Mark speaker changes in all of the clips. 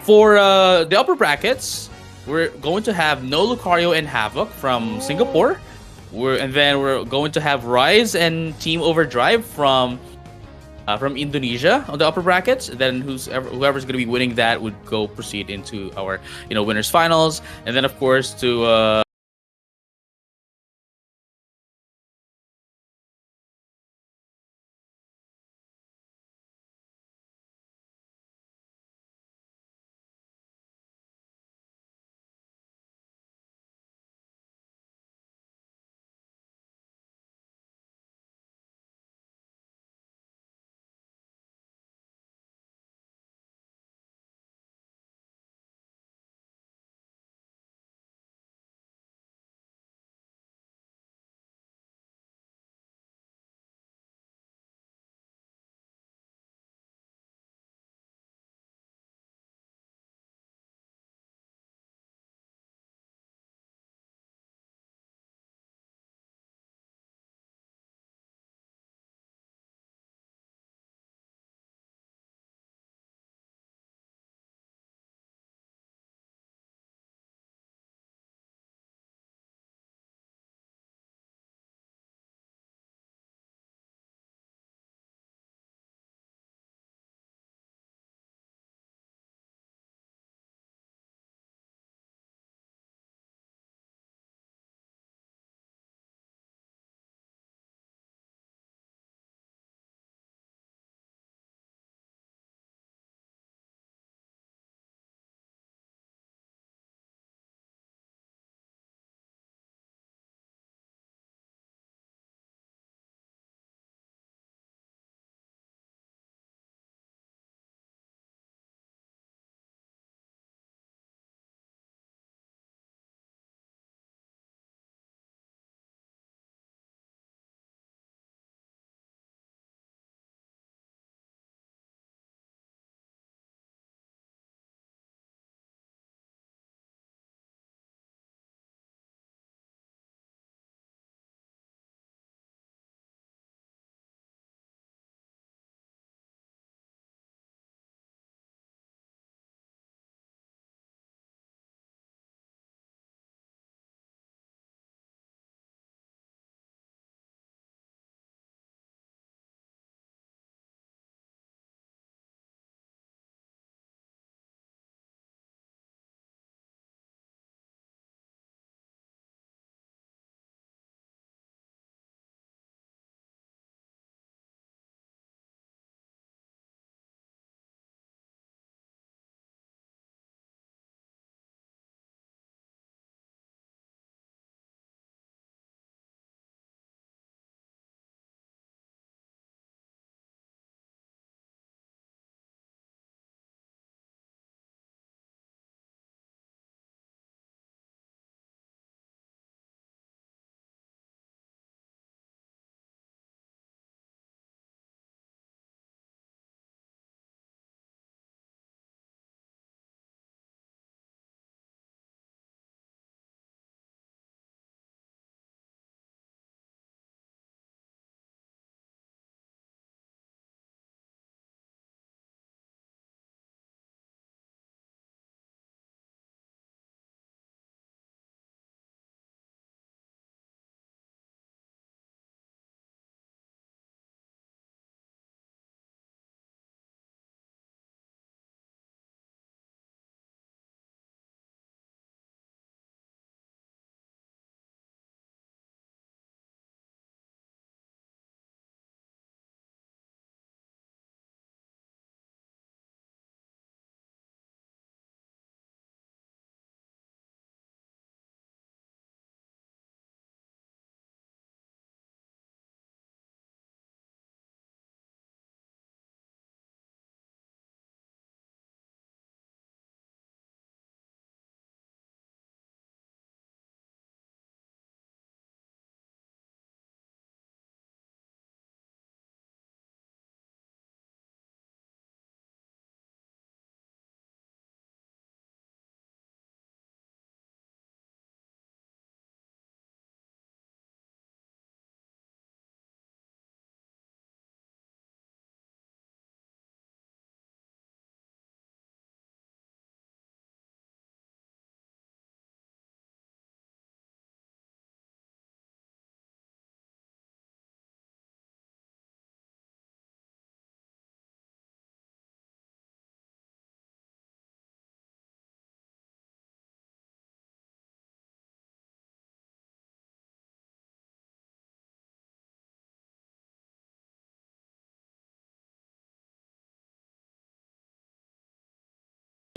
Speaker 1: For the upper brackets, we're going to have No Lucario and Havoc from Singapore. And then we're going to have Rise and Team Overdrive from Indonesia on the upper brackets. Then whoever's going to be winning that would go proceed into our winners finals. And then of course to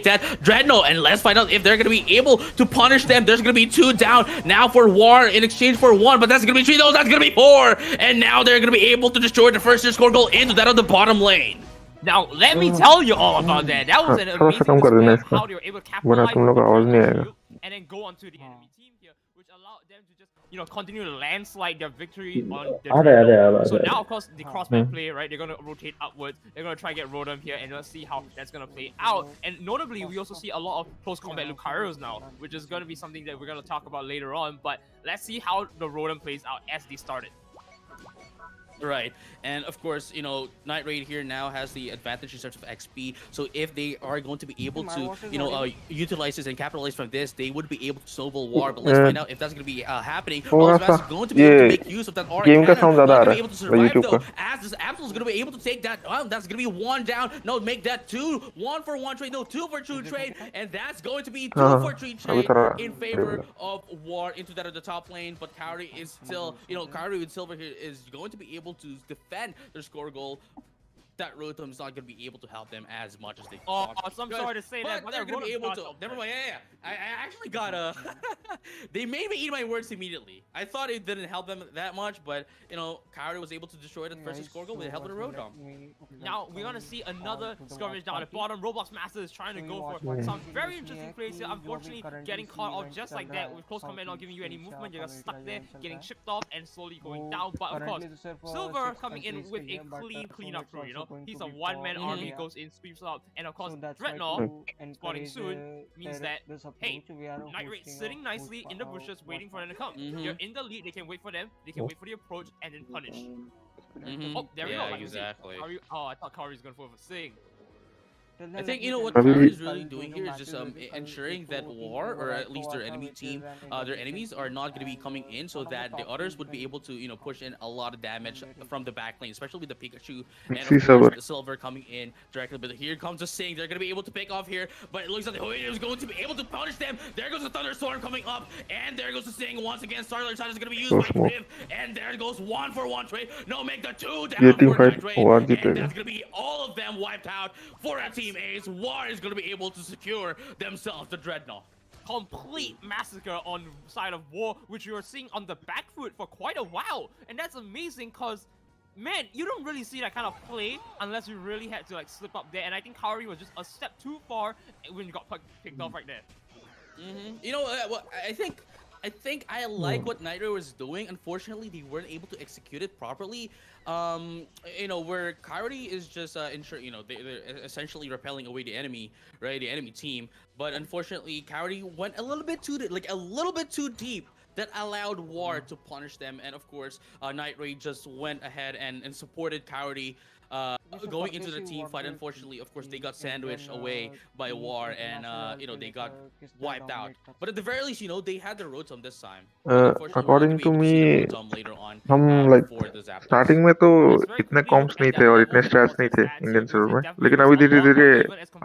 Speaker 1: that Dreadnought, and let's find out if they're going to be able to punish them. There's going to be 2 down now for War in exchange for 1, but that's going to be 3. No, that's going to be 4, and now they're going to be able to destroy the first score goal into that of the bottom lane.
Speaker 2: Now, let me tell you all about that. That was an amazing display of how they were able to capitalize on the and then go on to the enemy team here, which allowed them to just, continue to landslide their victory on their So now, of course, the crossman play, right? They're going to rotate upwards. They're going to try and get Rotom here, and let's see how that's going to play out. And notably, we also see a lot of close combat Lucarios now, which is going to be something that we're going to talk about later on. But let's see how the Rotom plays out as they started.
Speaker 1: Right, and of course, Night Raid here now has the advantage in terms of XP. So if they are going to be able to, utilize this and capitalize from this, they would be able to snowball War. But let's find out if that's going to be happening. Ozmas is going to be able to make use of that R cannon. Not going to be able to survive though, as this Absol is going to be able to take that. That's going to be 1 down. No, make that 2. 1 for 1 trade. No, 2 for 2 trade, and that's going to be 2 for 3 trade in favor of War into that of the top lane. But Kaori is still, Kaori with Silver here is going to be able to defend their score goal. That Rotom is not going to be able to help them as much as they
Speaker 2: thought. I'm sorry to say that,
Speaker 1: but they're going to be able to. Never mind. Yeah. I actually got a. They made me eat my words immediately. I thought it didn't help them that much, but Kaori was able to destroy the first score goal with the help of the Rotom.
Speaker 2: Now we're gonna see another skirmish down at bottom. Roblox Master is trying to go for some very interesting plays here. Unfortunately, getting caught off just like that with close combat not giving you any movement. You're stuck there, getting chipped off and slowly going down. But of course, Silver coming in with a clean up crew. He's a one-man army, goes in, sweeps out, and of course, Dreadnought spawning soon means that, hey, Night Raid sitting nicely in the bushes waiting for them to come. You're in the lead, they can wait for them, they can wait for the approach, and then punish. Oh, there we go. Like
Speaker 1: exactly.
Speaker 2: I thought Kaori was going for a Sing.
Speaker 1: I think what Kaori is really doing here is just ensuring that War, or at least their enemy team, their enemies are not going to be coming in, so that the others would be able to push in a lot of damage from the back lane, especially with the Pikachu and of course the Silver coming in directly. But here comes the Sing. They're going to be able to pick off here, but it looks like the Hoenn is going to be able to punish them. There goes the Thunderstorm coming up, and there goes the Sing once again. Starlight Shot is going to be used by Griff, and there goes 1 for 1 trade. No, make the 2 down for Night Raid, and that's going to be all of them wiped out for a Team Ace. War is going to be able to secure themselves the Dreadnought.
Speaker 2: Complete massacre on the side of War, which you are seeing on the back foot for quite a while. And that's amazing because, man, you don't really see that kind of play unless you really had to slip up there. And I think Kaori was just a step too far when you got picked off right there.
Speaker 1: I think I like what Nyterra was doing. Unfortunately, they weren't able to execute it properly. Where Kaori is just they're essentially repelling away the enemy, right? The enemy team. But unfortunately, Kaori went a little bit too deep. That allowed War to punish them, and of course, Night Raid just went ahead and supported Kaori. Going into the team fight. Unfortunately, of course, they got sandwiched away by War, and they got wiped out. But at the very least, they had the Rotom this time.
Speaker 3: According to me, हम starting में तो इतने comps नहीं थे और इतने stats नहीं थे Indian server में, लेकिन अभी धीरे धीरे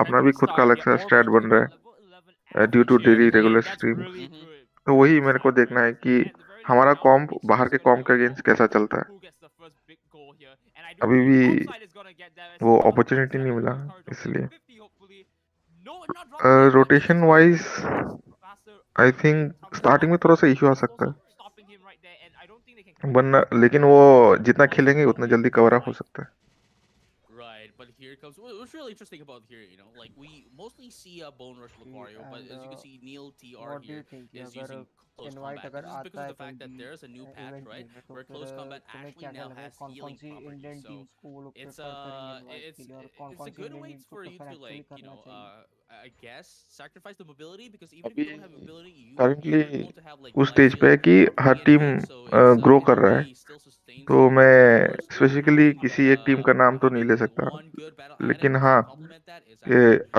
Speaker 3: अपना भी खुद का अलग सा stat बन रहा है due to daily regular stream. तो वही मेरे को देखना है कि हमारा कॉम्प बाहर के कॉम्प के अगेंस्ट कैसा चलता है. अभी भी वो अपॉर्चुनिटी नहीं मिला, इसलिए rotation wise I think starting में थोड़ा सा इश्यू आ सकता है, वरना लेकिन वो जितना खेलेंगे उतना जल्दी कवर अप हो सकता है.
Speaker 1: But here comes what's really interesting about here, we mostly see a Bone Rush Lucario, but as you can see, Neil TR here is using close combat. This is because of the fact that there's a new patch, right, where close combat actually now has healing properties. So it's a good way for you to I guess sacrifice the mobility, because even if you don't have mobility, you
Speaker 3: currently उस stage पे है कि हर team grow कर रहा है, तो मैं specifically किसी एक टीम का नाम तो नहीं ले सकता, लेकिन हाँ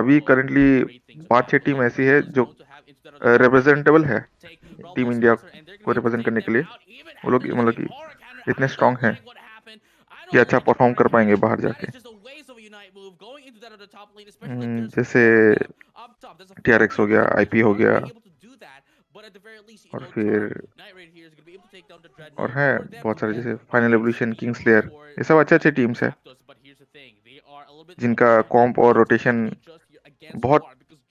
Speaker 3: अभी करंटली 5-6 टीम ऐसी है जो रिप्रेजेंटेबल है टीम इंडिया को रिप्रेजेंट करने के लिए. वो लोग मतलब कि इतने स्ट्रांग हैं कि अच्छा परफॉर्म कर पाएंगे बाहर जाके, जैसे TRX हो गया, IP हो गया, और फिर और है बहुत सारे जैसे फाइनल एवोल्यूशन, किंग्सलेयर, ये सब अच्छे अच्छे टीम्स है जिनका कॉम्प और रोटेशन बहुत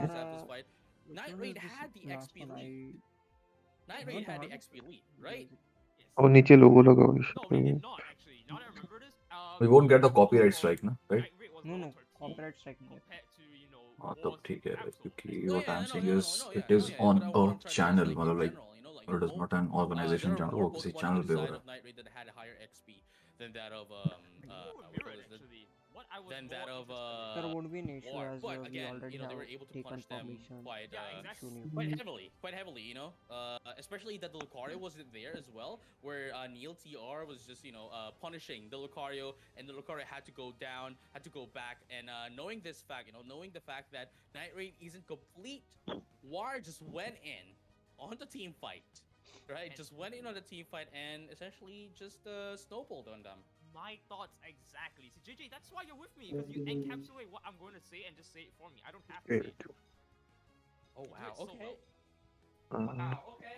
Speaker 1: this
Speaker 4: Uh,
Speaker 1: Zapdos fight.
Speaker 4: which
Speaker 1: Night
Speaker 4: one
Speaker 1: Raid
Speaker 4: is this
Speaker 1: had the
Speaker 4: last
Speaker 1: XP
Speaker 4: one?
Speaker 1: lead. Night
Speaker 4: Not
Speaker 1: Raid had the
Speaker 4: heard.
Speaker 1: XP lead, right?
Speaker 2: Yes.
Speaker 3: और नीचे लोगो लगाओ इस
Speaker 2: No, we did not actually. Now that I remember this,
Speaker 5: We won't get the
Speaker 2: overall,
Speaker 5: copyright strike, na? Right?
Speaker 2: Night Raid was
Speaker 4: No,
Speaker 2: number
Speaker 4: no,
Speaker 2: 13
Speaker 4: copyright strike नहीं है.
Speaker 2: compared to,
Speaker 5: हाँ तब
Speaker 2: Wars
Speaker 5: ठीक है
Speaker 2: Absol.
Speaker 5: क्योंकि
Speaker 1: No,
Speaker 5: what
Speaker 1: yeah,
Speaker 5: I'm
Speaker 1: no,
Speaker 5: saying
Speaker 1: no,
Speaker 5: is
Speaker 1: no, no, yeah,
Speaker 5: it
Speaker 1: no,
Speaker 5: is
Speaker 1: yeah.
Speaker 5: on
Speaker 1: What I'm
Speaker 5: a
Speaker 1: trying to say is
Speaker 5: channel
Speaker 1: like in
Speaker 5: मतलब like
Speaker 1: general,
Speaker 5: और it is not an organization channel, वो किसी channel पे हो रहा है.
Speaker 1: Night Raid that had a higher XP than that of
Speaker 2: Mirror actually. What I was
Speaker 1: than that
Speaker 2: more
Speaker 1: of
Speaker 2: interested
Speaker 4: There won't be an issue
Speaker 1: War.
Speaker 4: as
Speaker 1: But
Speaker 4: we
Speaker 1: again,
Speaker 4: already
Speaker 1: they were
Speaker 4: have
Speaker 1: able to
Speaker 4: taken
Speaker 1: punish them
Speaker 4: permission.
Speaker 1: quite
Speaker 2: Yeah, exactly.
Speaker 1: quite heavily, especially that the Lucario wasn't there as well, where Neil TR was just punishing the Lucario, and the Lucario had to go down, had to go back, and knowing this fact, knowing the fact that Night Raid isn't complete, War just went in on the team fight, right? Just went in on the team fight and essentially just snowballed on them.
Speaker 2: My thoughts exactly. So JJ, that's why you're with me, because you encapsulate what I'm going to say and just say it for me. I don't have to say it.
Speaker 1: Oh
Speaker 2: You do
Speaker 1: wow.
Speaker 2: it so
Speaker 1: Okay.
Speaker 2: well.
Speaker 1: Wow. Okay.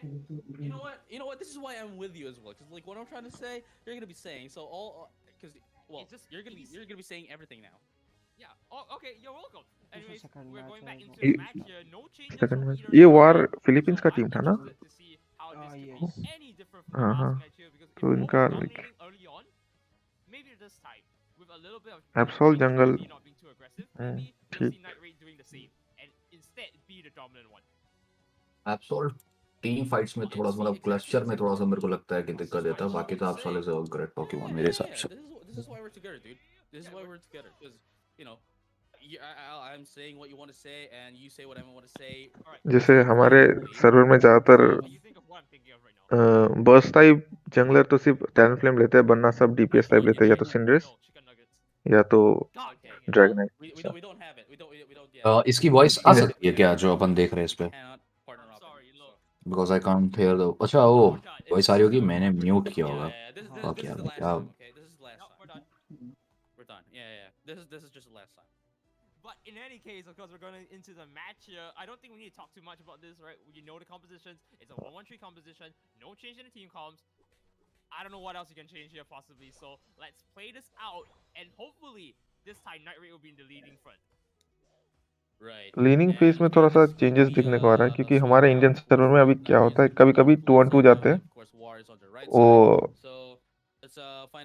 Speaker 1: You know what? You know what? This is why I'm with you as well. Because like what I'm trying to say, you're gonna be saying so all. Because well,
Speaker 2: It's just
Speaker 1: you're gonna
Speaker 2: easy.
Speaker 1: be saying everything now.
Speaker 2: Yeah. Oh, okay. You're welcome. Anyways,
Speaker 4: second
Speaker 2: we're
Speaker 4: match
Speaker 2: going back
Speaker 4: I
Speaker 2: into
Speaker 4: got.
Speaker 2: the match here. No changes
Speaker 3: second
Speaker 2: from
Speaker 3: match
Speaker 2: either
Speaker 3: ये
Speaker 2: side.
Speaker 3: वार Philippines
Speaker 2: So
Speaker 3: का
Speaker 2: I'm
Speaker 3: team था ना?
Speaker 2: interested to see how this could
Speaker 4: Yes.
Speaker 2: be any different from
Speaker 3: हाँ
Speaker 2: the
Speaker 3: हाँ
Speaker 2: last match here, because if
Speaker 3: तो
Speaker 2: Mo
Speaker 3: इनका
Speaker 2: was
Speaker 3: like
Speaker 2: dominating early on, maybe this time with a little bit of
Speaker 3: Absol
Speaker 2: change,
Speaker 3: jungle
Speaker 2: maybe not being too aggressive, maybe we'll see
Speaker 3: ठीक
Speaker 2: Night Raid doing the same and instead be the dominant one.
Speaker 5: Absol team fights में थोड़ा सा मतलब cluster में थोड़ा सा मेरे को लगता है कि दिक्कत देता है. बाकी तो Absol is a great Pokemon मेरे हिसाब से.
Speaker 1: This is why we're together, dude. This is why we're together. Because I'm saying what you want to say, and you say what I want to say.
Speaker 3: जैसे हमारे server में ज्यादातर
Speaker 2: You think of what I'm thinking of right now.
Speaker 3: Burst type jungler तो सिर्फ talent flame लेते हैं, वरना सब डीपीएस टाइप लेते हैं, या तो सिंड्रेस
Speaker 2: No, chicken nuggets.
Speaker 3: या तो
Speaker 2: God dang it.
Speaker 3: Dragonite.
Speaker 1: We don't have it. We don't yeah.
Speaker 5: इसकी वॉइस आ सकती है क्या जो अपन देख रहे हैं इस पे?
Speaker 1: Cannot partner
Speaker 2: I'm
Speaker 1: up.
Speaker 2: sorry, look.
Speaker 5: Because I can't hear the. अच्छा वो
Speaker 2: We're done.
Speaker 5: वॉइस आ रही होगी, मैंने म्यूट किया होगा.
Speaker 1: Yeah. This
Speaker 5: Fuck
Speaker 1: is
Speaker 5: यार,
Speaker 1: the last
Speaker 5: क्या
Speaker 1: time. Okay, this is the last
Speaker 2: No,
Speaker 1: time.
Speaker 2: we're done.
Speaker 1: We're done. Yeah. This is just the last time.
Speaker 2: But in any case, of course, we're going into the match here. I don't think we need to talk too much about this, right? You know the compositions. It's a 1-1-3 composition. No change in the team comms. I don't know what else you can change here possibly. So let's play this out, and hopefully this time Night Raid will be in the leading front.
Speaker 1: Right.
Speaker 3: Leaning face में थोड़ा सा changes दिखने को आ रहा है, क्योंकि हमारे Indian server में अभी क्या होता है, कभी कभी 2-on-2 जाते हैं वो,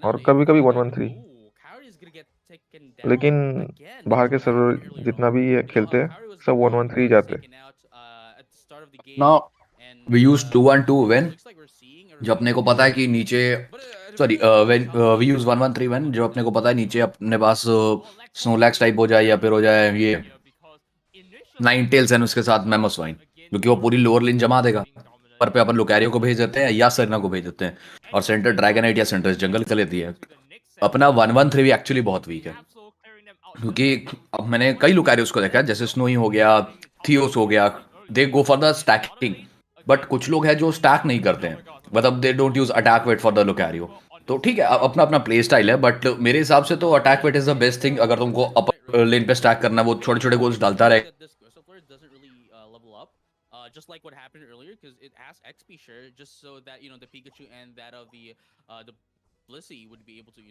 Speaker 3: और कभी कभी 1-1-3. लेकिन बाहर के सर्वर जितना भी ये खेलते हैं सब 1-1-3 जाते हैं.
Speaker 5: Now we use 2-1-2 when जब अपने को पता है कि नीचे when we use 1-1-3 when जो अपने को पता है नीचे अपने पास स्नोलैक्स टाइप हो जाए या फिर हो जाए ये नाइन टेल्स एंड उसके साथ मेमोस्वाइन, क्योंकि वो पूरी लोअर लाइन जमा देगा. पर पे अपन लुकारियो को भेज देते हैं या सरना को भेज देते हैं, और सेंटर ड्रैगनाइट या सेंटर जंगल कर लेती है. अपना 1-1-3 भी एक्चुअली बहुत वीक है, क्योंकि अब मैंने कई लुकारियोस को देखा है, जैसे स्नोई हो गया, थियोस हो गया, they go for the stacking. But कुछ लोग हैं जो स्टैक नहीं करते हैं, मतलब they don't use attack weight for the Lucario. तो ठीक है, अपना अपना प्ले स्टाइल है, बट मेरे हिसाब से तो attack weight is the best thing. अगर तुमको अपर लेन पे स्टैक करना है, वो छोटे छोटे गोल्स डालता रहे.
Speaker 1: Just like what happened earlier, because it has XP share, just so that the Pikachu and that of the Blissey would be able to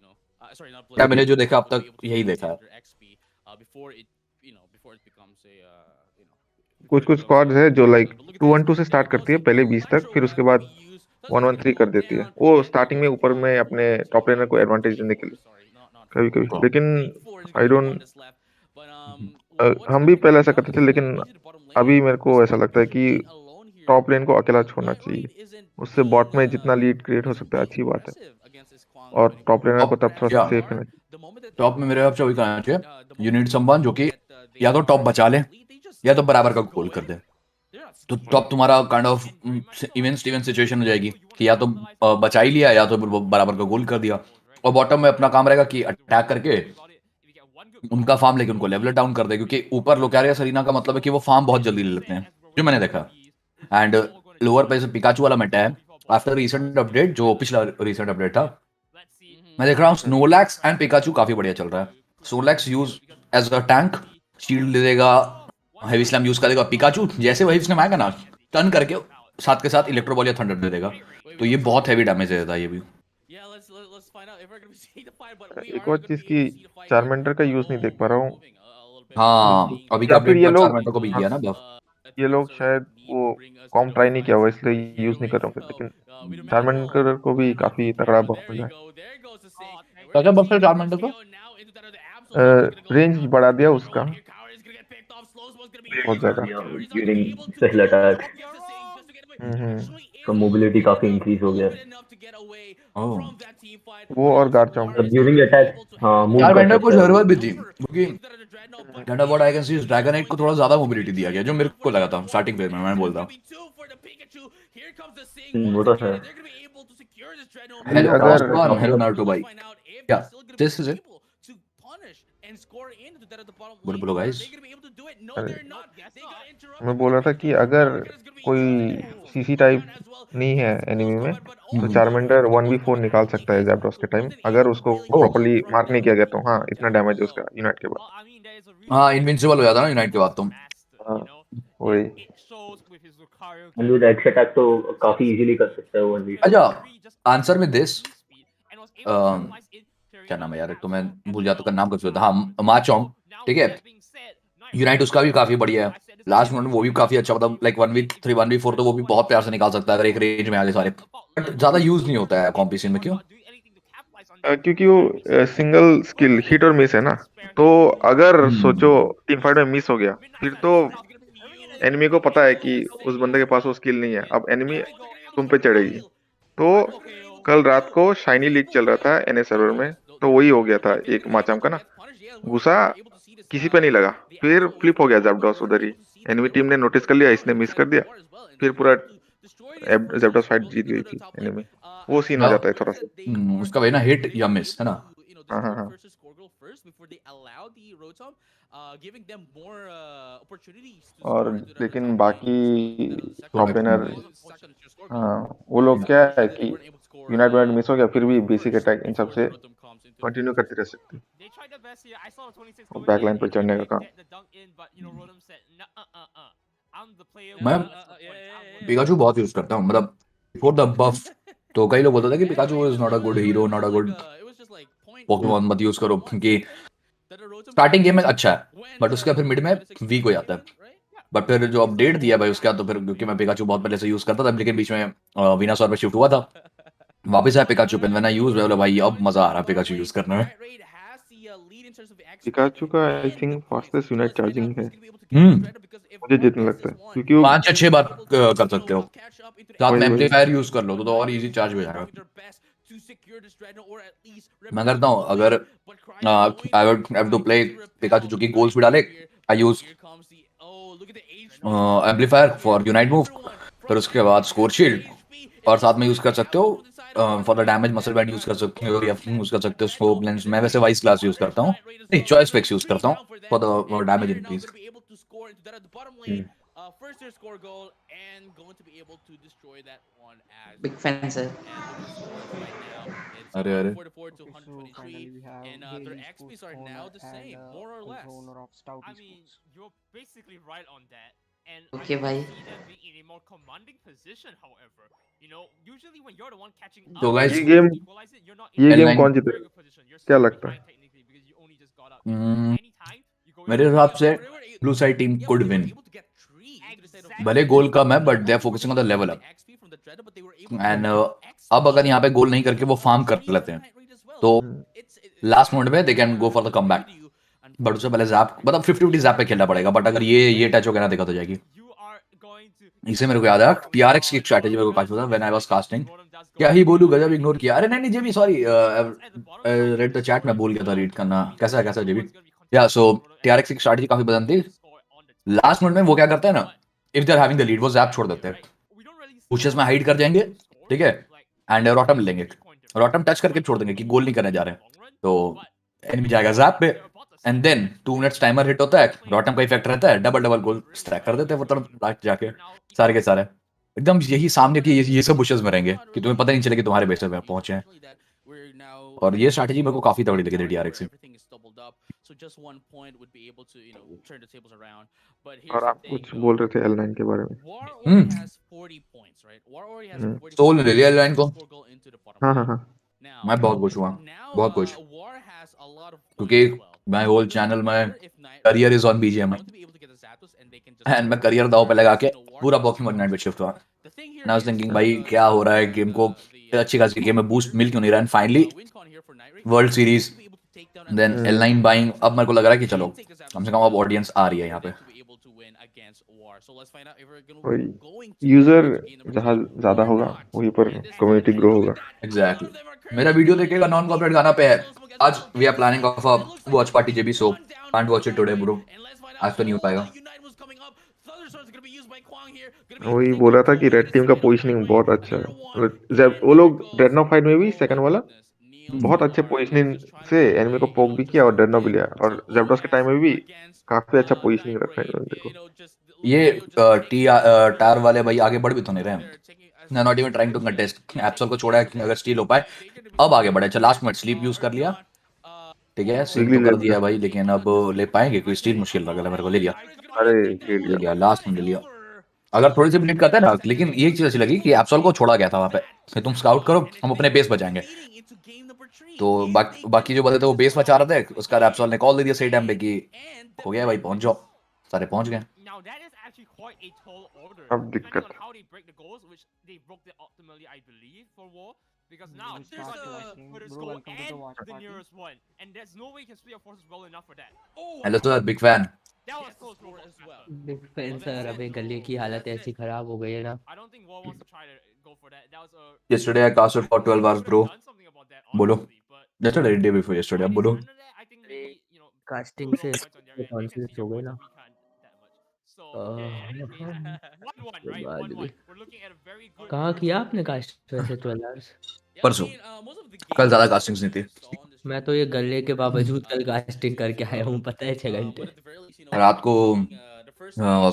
Speaker 1: sorry, not Blissey.
Speaker 5: क्या मैंने जो देखा अब तक यही देखा है.
Speaker 1: XP before it before it becomes a
Speaker 3: कुछ कुछ स्क्वाड्स है जो लाइक 2-1-2 से स्टार्ट करती है पहले 20 तक, फिर उसके बाद 1-1-3 कर देती है. वो स्टार्टिंग में ऊपर में अपने टॉप लेनर को एडवांटेज देने के लिए कभी कभी. लेकिन आई डोंट, हम भी पहले ऐसा करते थे, लेकिन अभी मेरे को ऐसा लगता है कि टॉप लेन को अकेला छोड़ना चाहिए. उससे बॉट में जितना लीड क्रिएट हो सकता है अच्छी बात है, और टॉप लेनर को तब थोड़ा सेफ है.
Speaker 5: टॉप में मेरे हिसाब से वही करना चाहिए. यू नीड समवन जो कि या तो टॉप बचा ले या तो बराबर का गोल कर दे. तो टॉप तुम्हारा kind of even Steven situation हो जाएगी कि या तो बचा ही लिया या तो बराबर का गोल कर दिया. और बॉटम में अपना काम रहेगा कि अटैक करके उनका फार्म लेके उनको लेवल डाउन कर दे, क्योंकि ऊपर लोकारिया सरीना का मतलब है कि वो फार्म बहुत जल्दी ले लेते हैं, जो मैंने देखा. एंड लोअर पे से पिकाचू वाला मेटा है आफ्टर रीसेंट अपडेट, जो पिछला रीसेंट अपडेट था. मैं देख रहा हूँ स्नोलैक्स एंड पिकाचू काफी बढ़िया चल रहा है. Snorlax use as a tank, shield ले देगा, हेवी स्लैम यूज करेगा. पिकाचू जैसे वही स्लैम आएगा ना, टर्न करके साथ के साथ इलेक्ट्रो बॉल या थंडर दे देगा, तो ये बहुत हेवी डैमेज देता है ये भी.
Speaker 3: एक और चीज की चार्मेंडर का यूज नहीं देख पा रहा हूँ.
Speaker 5: हाँ, अभी का
Speaker 3: या फिर
Speaker 5: अपडेट
Speaker 3: ये
Speaker 5: पर
Speaker 3: लोग,
Speaker 5: 4 मिनटों को भी किया ना बफ.
Speaker 3: ये लोग शायद वो कॉम ट्राई नहीं किया हुआ इसलिए यूज नहीं कर रहा हूँ, लेकिन चार्मेंडर को भी काफी तगड़ा बफ मिला है.
Speaker 5: क्या बफ है 4 मिनटों को?
Speaker 3: रेंज बढ़ा दिया उसका बहुत ज्यादा.
Speaker 5: During special attack.
Speaker 6: उसका मोबिलिटी काफी इंक्रीज हो गया।
Speaker 5: ओह
Speaker 3: वो और गार्चम्प।
Speaker 6: मतलब ड्यूरिंग अटैक हाँ मूव
Speaker 5: यार
Speaker 6: कर
Speaker 5: वेंडर को
Speaker 6: सकता है वो।
Speaker 5: जरूरत भी थी क्योंकि that what I can see Dragonite को थोड़ा ज्यादा मोबिलिटी दिया गया जो मेरे को लगा था स्टार्टिंग फेज में मैं बोलता
Speaker 6: वो तो है।
Speaker 3: कि
Speaker 5: हेलो
Speaker 3: अगर
Speaker 5: ऑस्मान हेलो नारुतो भाई क्या दिस इज इट बोलो बोलो गाइस
Speaker 3: अरे, मैं बोल रहा था कि अगर कोई सीसी टाइप नहीं है एनिमी में तो चार्मेंडर 1v4 निकाल सकता है जैप्टोस के टाइम, अगर उसको
Speaker 5: ओह
Speaker 3: प्रॉपरली मार्क नहीं किया गया तो। हाँ, इतना डैमेज है उसका यूनिट के बाद।
Speaker 5: हाँ इनविंसिबल हो जाता ना यूनाइट के बाद तुम
Speaker 3: हाँ, वही।
Speaker 6: एंड विद एक्स अटैक तो काफी इजीली कर सकता है वो 1v4।
Speaker 5: अच्छा आंसर में दिस क्या नाम है यार एक तो मैं भूल जाता का नाम कुछ था हाँ माचोंग ठीक है यूनाइट उसका भी काफी बढ़िया है लास्ट मिनट में वो भी काफी अच्छा मतलब लाइक 1v3 1v4 तो वो भी बहुत प्यार से निकाल सकता है अगर एक रेंज में आगे सारे बट ज्यादा यूज नहीं होता है कॉम्पिटिशन में क्यों
Speaker 3: क्योंकि वो सिंगल स्किल हिट और मिस है ना, तो अगर सोचो टीम फाइट में मिस हो गया फिर तो एनिमी को पता है कि उस बंदे के पास वो स्किल नहीं है, अब एनिमी तुम पे चढ़ेगी। तो कल रात को शाइनी लीग चल रहा था एनए सर्वर में, तो वही हो गया था एक माचाम का ना, गुस्सा किसी पे नहीं लगा, फिर फ्लिप हो गया जैप्टोस उधर ही। एनिमी टीम ने नोटिस कर लिया, इसने मिस कर दिया, फिर पूरा जैप्टोस फाइट जीत गई थी एनिमी। वो सीन हो
Speaker 5: हाँ
Speaker 3: जाता है थोड़ा सा।
Speaker 5: उसका वही ना हिट या मिस है ना
Speaker 3: हाँ हाँ हाँ। और लेकिन बाकी टॉप लेनर, हाँ वो लोग क्या है कि यूनाइट वाइट मिस हो गया फिर भी बेसिक अटैक इन सब से कंटिन्यू करते रह सकते, और बैक लाइन पर चढ़ने का काम।
Speaker 5: मैं पिकाचू बहुत यूज करता हूँ मतलब बिफोर द बफ तो कई लोग बोलते थे कि Pikachu is not a good hero not a good Pokemon मत यूज करो क्योंकि स्टार्टिंग गेम में अच्छा है बट उसके फिर मिड में वीक हो जाता है बट फिर जो अपडेट दिया भाई उसका तो फिर क्योंकि मैं पिकाचू बहुत पहले से यूज करता था लेकिन बीच में वीनासौर पे शिफ्ट हुआ था वापस आया पिकाचू पेन मैंने यूज बोला भाई अब मजा आ रहा है पिकाचू यूज करने में
Speaker 3: पिकाचू का I think fastest unite charging है,
Speaker 5: हम्म
Speaker 3: मुझे जितना लगता है, क्योंकि वो
Speaker 5: 5 या 6 बार कर सकते हो साथ में
Speaker 3: वही वही।
Speaker 5: एम्पलीफायर यूज कर लो तो और इजी चार्ज हो जाएगा मैं करता हूँ अगर I would have to play Pikachu जो कि गोल्स भी डाले I use amplifier for unite move फिर उसके बाद स्कोर शील्ड और साथ में यूज कर सकते हो for the damage muscle band use कर सकते हो या यूज कर सकते हो स्कोप लेंस मैं वैसे वाइस क्लास यूज करता हूँ नहीं चॉइस फिक्स यूज करता हूँ for the damage increase
Speaker 7: Big fan, sir.
Speaker 5: अरे अरे
Speaker 4: Okay, so finally we have Gale Esports owner and owner of Stout Esports.
Speaker 2: You're basically right on that. And
Speaker 7: Okay,
Speaker 2: I
Speaker 7: bhai.
Speaker 2: can see them being in a more commanding position, however. You know, usually when you're the one catching up,
Speaker 5: So guys,
Speaker 3: ये game
Speaker 2: equalize it, you're not
Speaker 3: ये
Speaker 2: in
Speaker 3: game
Speaker 5: L9
Speaker 3: कौन
Speaker 2: a
Speaker 3: जीते,
Speaker 2: very good position. You're
Speaker 3: क्या
Speaker 2: still
Speaker 3: लगता है?
Speaker 2: behind technically because you only just got up. Anytime you go
Speaker 5: मेरे
Speaker 2: into
Speaker 5: हिसाब से
Speaker 2: the
Speaker 5: blue side team could win
Speaker 2: Exactly.
Speaker 5: भले गोल कम है but they are focusing on the level up and अब अगर यहाँ पे गोल नहीं करके वो फार्म कर लेते हैं तो लास्ट मोमेंट में they can go for the comeback but उससे पहले जैप मतलब 50-50 जैप पे खेलना पड़ेगा बट अगर ये टच वगैरह देखा तो जाएगी
Speaker 2: You are going to
Speaker 5: इसे मेरे को याद है टीआरएक्स की एक स्ट्रैटेजी मेरे को काफी पता व्हेन आई वाज कास्टिंग क्या ही बोलूं गजब इग्नोर किया अरे नहीं नहीं जेबी सॉरी रेड द चैट में भूल गया था रीड करना कैसा कैसा जेबी या सो टीआरएक्स की स्ट्रैटेजी काफी पसंद थी लास्ट मिनट में वो क्या करते हैं ना if they are having the lead वो जैप छोड़ देते हैं पुशेस में हाइड कर जाएंगे ठीक है एंड रॉटम लेंगे रॉटम टच करके छोड़ देंगे कि गोल नहीं करने जा रहे हैं तो एनिमी जाएगा जैप पे and then 2 minutes timer hit होता है रॉटम का इफेक्ट रहता है डबल डबल गोल स्ट्राइक कर देते हैं वो तुरंत जाके सारे के सारे एकदम यही सामने की ये सब बुशेस में रहेंगे कि तुम्हें पता नहीं चले कि तुम्हारे बेस पे पहुंचे हैं और ये स्ट्रैटेजी मेरे को काफी तगड़ी लगी थी टीआरएक्स से
Speaker 3: और आप कुछ बोल रहे थे L9 के बारे में?
Speaker 5: सोल ले लिया लाइन को
Speaker 3: हाँ हाँ हाँ।
Speaker 5: मैं बहुत खुश हुआ बहुत खुश क्योंकि माय होल चैनल में career is on BGMI and मैं करियर दाव पे लगा के पूरा पोकेमॉन यूनाइट पे शिफ्ट हुआ एंड आई वाज थिंकिंग भाई क्या हो रहा है गेम को अच्छी खासी गेम में बूस्ट मिल क्यों नहीं रहा and finally world series then L9 buying अब मेरे को लग रहा है कि चलो कम से कम अब ऑडियंस आ रही है यहाँ पे
Speaker 3: वही यूजर जहाँ ज्यादा होगा वहीं पर कम्युनिटी ग्रो होगा।
Speaker 5: एग्जैक्टली मेरा वीडियो देखेगा नॉन कॉपीराइट गाना पे है। आज we are planning of a watch party JB so can't watch it today bro. आज तो नहीं हो पाएगा।
Speaker 3: वही बोला था कि रेड टीम का पोजीशनिंग बहुत अच्छा है, मतलब जब वो लोग ड्रेडनॉ फाइट में भी सेकंड वाला बहुत अच्छे पोजीशनिंग से एनिमी को पोक भी किया और ड्रेडनॉ भी लिया, और जेब्रास के टाइम में भी काफी अच्छा पोजीशनिंग रखा है इन्होंने, देखो।
Speaker 5: ये टी टार वाले भाई आगे बढ़ भी तो नहीं रहे। Not even trying to contest. Absol को छोड़ा है कि अगर स्टील हो पाए अब आगे बढ़े। अच्छा लास्ट मिनट स्लीप यूज कर लिया, ठीक है सिंक
Speaker 3: विगली
Speaker 5: तो
Speaker 3: ले
Speaker 5: कर
Speaker 3: लिया।
Speaker 5: दिया भाई, लेकिन अब ले पाएंगे कोई? स्टील मुश्किल लग रहा है मेरे को। ले लिया
Speaker 3: अरे ले
Speaker 5: ले
Speaker 3: लिया।
Speaker 5: लिया लास्ट में ले लिया। अगर थोड़ी सी ब्लीड करता है ना, लेकिन ये एक चीज अच्छी लगी कि एप्सोल को छोड़ा गया था वहां पे कि तुम स्काउट करो हम अपने बेस बचाएंगे। तो बाकी जो बंदे थे वो बेस बचा रहे थे, उसका एप्सोल ने कॉल दे दिया सही टाइम पे कि हो गया भाई पहुंच जाओ। सारे पहुंच गए।
Speaker 2: Now that is actually quite a tall order.
Speaker 3: अब
Speaker 2: Depending
Speaker 3: दिक्कत
Speaker 2: on how they break the goals, which they broke it optimally, I believe, for war. Because now
Speaker 4: We
Speaker 2: there's
Speaker 4: start
Speaker 2: a
Speaker 4: collecting.
Speaker 2: British
Speaker 4: Bro,
Speaker 2: goal
Speaker 4: welcome to the
Speaker 2: and
Speaker 4: watch
Speaker 2: the
Speaker 4: party.
Speaker 2: nearest one, and there's no way you can split your forces well enough for that.
Speaker 5: Hello sir big fan.
Speaker 2: That was close, Roblox Master.
Speaker 7: Big fan sir, अबे गले की हालत ऐसी खराब हो गई है ना।
Speaker 2: I don't think War wants to try to go for that. That was a.
Speaker 5: Yesterday I casted for 12 hours bro।
Speaker 2: Done something about that,
Speaker 5: बोलो।
Speaker 2: honestly, but
Speaker 5: Yesterday day before yesterday अब बोलो।
Speaker 2: I think maybe you know.
Speaker 7: Casting से
Speaker 2: points on their end. They can
Speaker 7: tonsils
Speaker 2: see
Speaker 7: हो
Speaker 2: their
Speaker 7: गए
Speaker 2: points
Speaker 7: ना।
Speaker 2: that we can't that much. So yeah, in that case, 1-1, right?
Speaker 7: बाद
Speaker 2: 1-1.
Speaker 7: में
Speaker 2: We're looking at a very good.
Speaker 7: कहाँ किया आपने cast वैसे 12 आवर्स?
Speaker 5: परसों। कल ज्यादा कास्टिंग्स नहीं थी।
Speaker 7: मैं तो ये गले के बावजूद कल कास्टिंग करके आया हूँ, पता है 6 घंटे
Speaker 5: रात को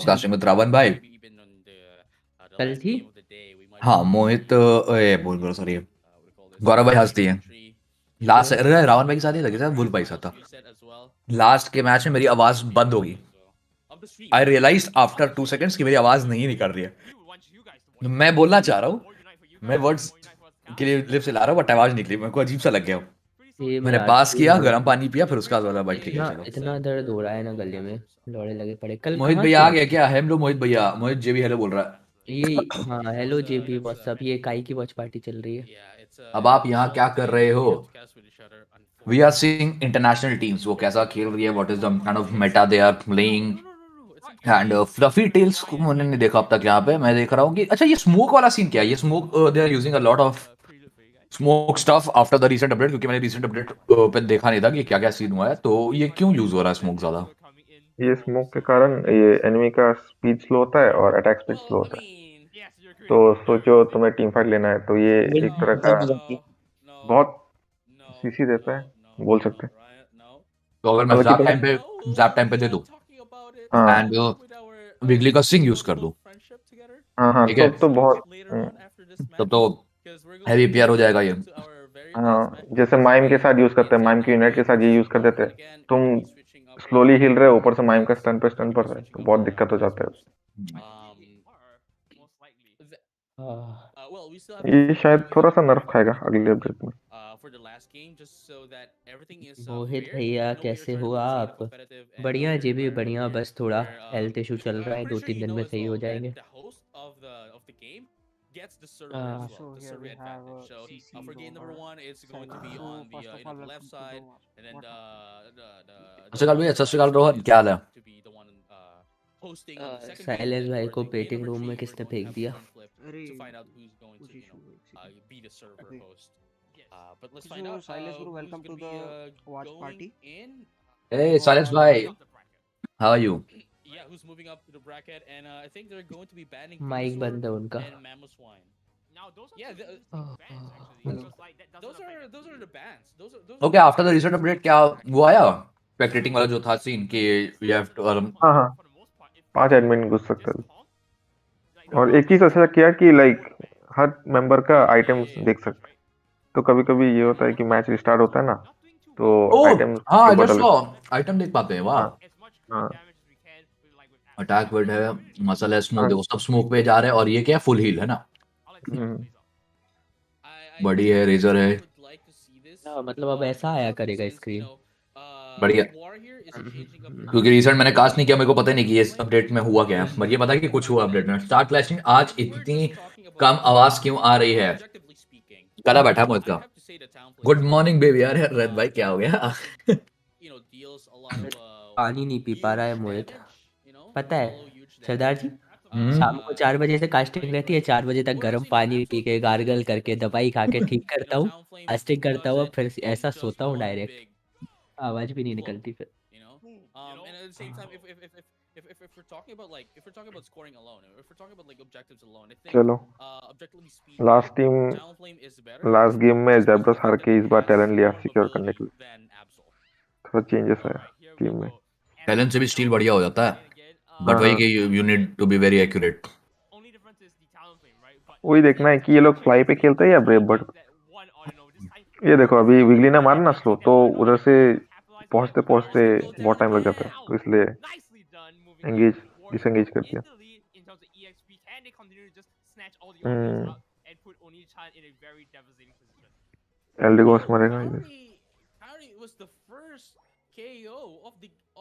Speaker 5: कास्टिंग में रावण भाई।
Speaker 7: कल थी।
Speaker 5: हाँ मोहित बोल सॉरी गौरव भाई हंसती है। लास्ट रावण भाई के साथ नहीं लगे था, वुल भाई साथ था। लास्ट के मैच में मेरी आवाज बंद होगी। आई रियलाइज आफ्टर 2 सेकंड्स कि मेरी आवाज नहीं निकल रही है। मैं बोलना चाह रहा हूँ, मैं वर्ड्स के लिए लिप से ला रहा हूँ बट आवाज निकली, मेरे को अजीब सा लग गया। मैंने पास किया, गर्म पानी पिया, फिर उसका वाला भाई ठीक है चलो।
Speaker 7: इतना दर्द हो रहा है ना गले में, लोड़े लगे पड़े। कल
Speaker 5: मोहित
Speaker 7: कहाँ
Speaker 5: भैया आ
Speaker 7: थे?
Speaker 5: गया क्या? हेलो मोहित भैया। मोहित जेबी हेलो बोल रहा है।
Speaker 7: ये हाँ हेलो जेपी व्हाट्सअप। ये काई की वॉच पार्टी चल रही है।
Speaker 5: अब आप यहाँ क्या कर रहे हो? We are seeing international teams, वो कैसा खेल रही है, what is the kind of meta they are playing and fluffy tails को मैंने नहीं देखा अब तक यहाँ पे। मैं देख रहा हूँ कि अच्छा ये स्मोक वाला सीन क्या है? ये smoke they are using a lot of smoke stuff after the recent update, क्योंकि मैंने रीसेंट अपडेट पे देखा नहीं था कि क्या क्या सीन हुआ है। तो ये क्यों यूज हो रहा है स्मोक ज्यादा?
Speaker 3: ये स्मोक के कारण ये एनिमी का स्पीड स्लो होता है और अटैक स्पीड स्लो होता है। तो सोचो तुम्हें टीम फाइट लेना है तो ये एक तरह का बहुत सीसी देता है, बोल सकते हैं।
Speaker 5: तो अगर मैं
Speaker 3: हालांकि
Speaker 5: जैप टाइम पे दे दूं
Speaker 3: हाँ
Speaker 5: एंड विगली का सिंग यूज कर दूं,
Speaker 3: हाँ हाँ
Speaker 5: ठीक है,
Speaker 3: तो बहुत
Speaker 5: तब तो हैवी पीआर हो जाएगा ये।
Speaker 3: हाँ जैसे माइम के साथ यूज करते हैं, माइम के यूनिट के साथ ये यूज कर देते हैं। तुम स्लोली हिल रहे हो, ऊपर से माइम का स्टन पे स्टन पड़ रहा है, तो बहुत दिक्कत हो जाता है। ये शायद थोड़ा सा नर्फ खाएगा अगले अपडेट में।
Speaker 7: मोहित भैया कैसे हो आप? बढ़िया जेबी बढ़िया, बस थोड़ा हेल्थ इशू चल रहा है, 2-3 दिन में सही हो जाएंगे।
Speaker 4: So here we have CC owner Stayvcool. So first of all, welcome to the
Speaker 5: सत श्रीकाल भैया, सत श्रीकाल रोहन, क्या हाल है?
Speaker 7: साइलेंस भाई को पेटिंग रूम में किसने फेंक दिया?
Speaker 4: So Silas bro, welcome to the watch party.
Speaker 5: Hey silence भाई, हाउ आर यू?
Speaker 7: माइक बंद है उनका।
Speaker 2: Now those are
Speaker 7: Oh,
Speaker 2: bans actually.
Speaker 4: Hello.
Speaker 2: Just like that doesn't affect
Speaker 1: those are the bans. Those are
Speaker 5: okay after the recent update क्या वो आया spectating वाला जो था सीन कि वी हैव टू
Speaker 3: हाँ हाँ 5 एडमिन घुस सकते हैं। और एक चीज अच्छा किया कि लाइक हर मेंबर का आइटम्स देख सकते हैं। तो कभी कभी ये होता है कि मैच रिस्टार्ट होता है ना, तो
Speaker 5: ओह
Speaker 3: आइटम्स
Speaker 5: हाँ
Speaker 3: बदल
Speaker 5: जस्ट सॉ आइटम देख पाते हैं। वाह,
Speaker 3: हाँ
Speaker 5: अटैक वर्ड है, मसल है, स्मोक, देखो सब स्मोक पे जा रहे हैं और ये क्या है फुल हील है ना, बड़ी है, रेजर है,
Speaker 7: मतलब अब ऐसा आया करेगा स्क्रीन।
Speaker 5: बढ़िया। क्योंकि रिसेंट मैंने कास्ट नहीं किया, मेरे को पता नहीं कि इस अपडेट में हुआ क्या है, बट ये पता है कि कुछ हुआ अपडेट में। स्टार्ट क्लैशिंग आज इतनी कम आवाज क्यों आ रही है? कला बैठा है मोहित का। Good morning baby. यार रद भाई क्या हो गया?
Speaker 7: पानी नहीं पी पा रहा है मोहित, पता है सरदार जी
Speaker 5: हम्म
Speaker 7: शाम को 4 बजे से कास्टिंग रहती है, 4 बजे तक गर्म पानी पी के गार्गल करके दवाई खा के ठीक करता हूँ, कास्टिंग करता हूँ, फिर ऐसा सोता हूँ डायरेक्ट, आवाज भी नहीं निकलती फिर।
Speaker 1: And at the same time, if we're talking about like if we're talking about scoring alone, if we're talking about like objectives alone, I think
Speaker 3: चलो
Speaker 1: objectively speaking,
Speaker 3: last team
Speaker 1: Talonflame is better,
Speaker 3: last game में
Speaker 1: just because
Speaker 3: जैब्रस
Speaker 1: the
Speaker 3: हार
Speaker 1: fact that
Speaker 3: के
Speaker 1: he
Speaker 3: इस बार
Speaker 1: has
Speaker 3: talent लिया
Speaker 1: more
Speaker 3: secure करने के
Speaker 1: mobility
Speaker 3: लिए,
Speaker 1: than Absol.
Speaker 3: थोड़ा चेंजेस है
Speaker 2: Alright, here we
Speaker 3: टीम में।
Speaker 2: go. And
Speaker 5: टैलेंट से भी स्टील बढ़िया हो जाता है,
Speaker 2: again,
Speaker 5: बट
Speaker 3: हाँ
Speaker 5: वही
Speaker 3: हाँ,
Speaker 5: कि you need to be very accurate.
Speaker 2: only difference is the Talonflame, right? But
Speaker 3: वही देखना है कि ये लोग फ्लाई पे खेलते हैं या brave bird.
Speaker 2: that one, I don't know, this time
Speaker 3: ये देखो अभी विगली ने मारा ना
Speaker 2: they
Speaker 3: स्लो,
Speaker 2: take that
Speaker 3: तो
Speaker 2: one
Speaker 3: उधर
Speaker 2: on
Speaker 3: से
Speaker 2: and capitalize on it,
Speaker 3: पहुंचते
Speaker 2: but
Speaker 3: पहुंचते
Speaker 2: also go
Speaker 3: बहुत टाइम लग जाता है,
Speaker 2: down.
Speaker 3: तो इसलिए
Speaker 2: Nicely done, moving on
Speaker 3: engage
Speaker 2: towards
Speaker 3: disengage कर दिया।
Speaker 2: in the lead in terms of EXP. Can they continue to just snatch all the offense up and put Oni-chan in a very devastating position?
Speaker 3: एल्डिगोस मरेगा इधर।
Speaker 1: Coyote was the first KO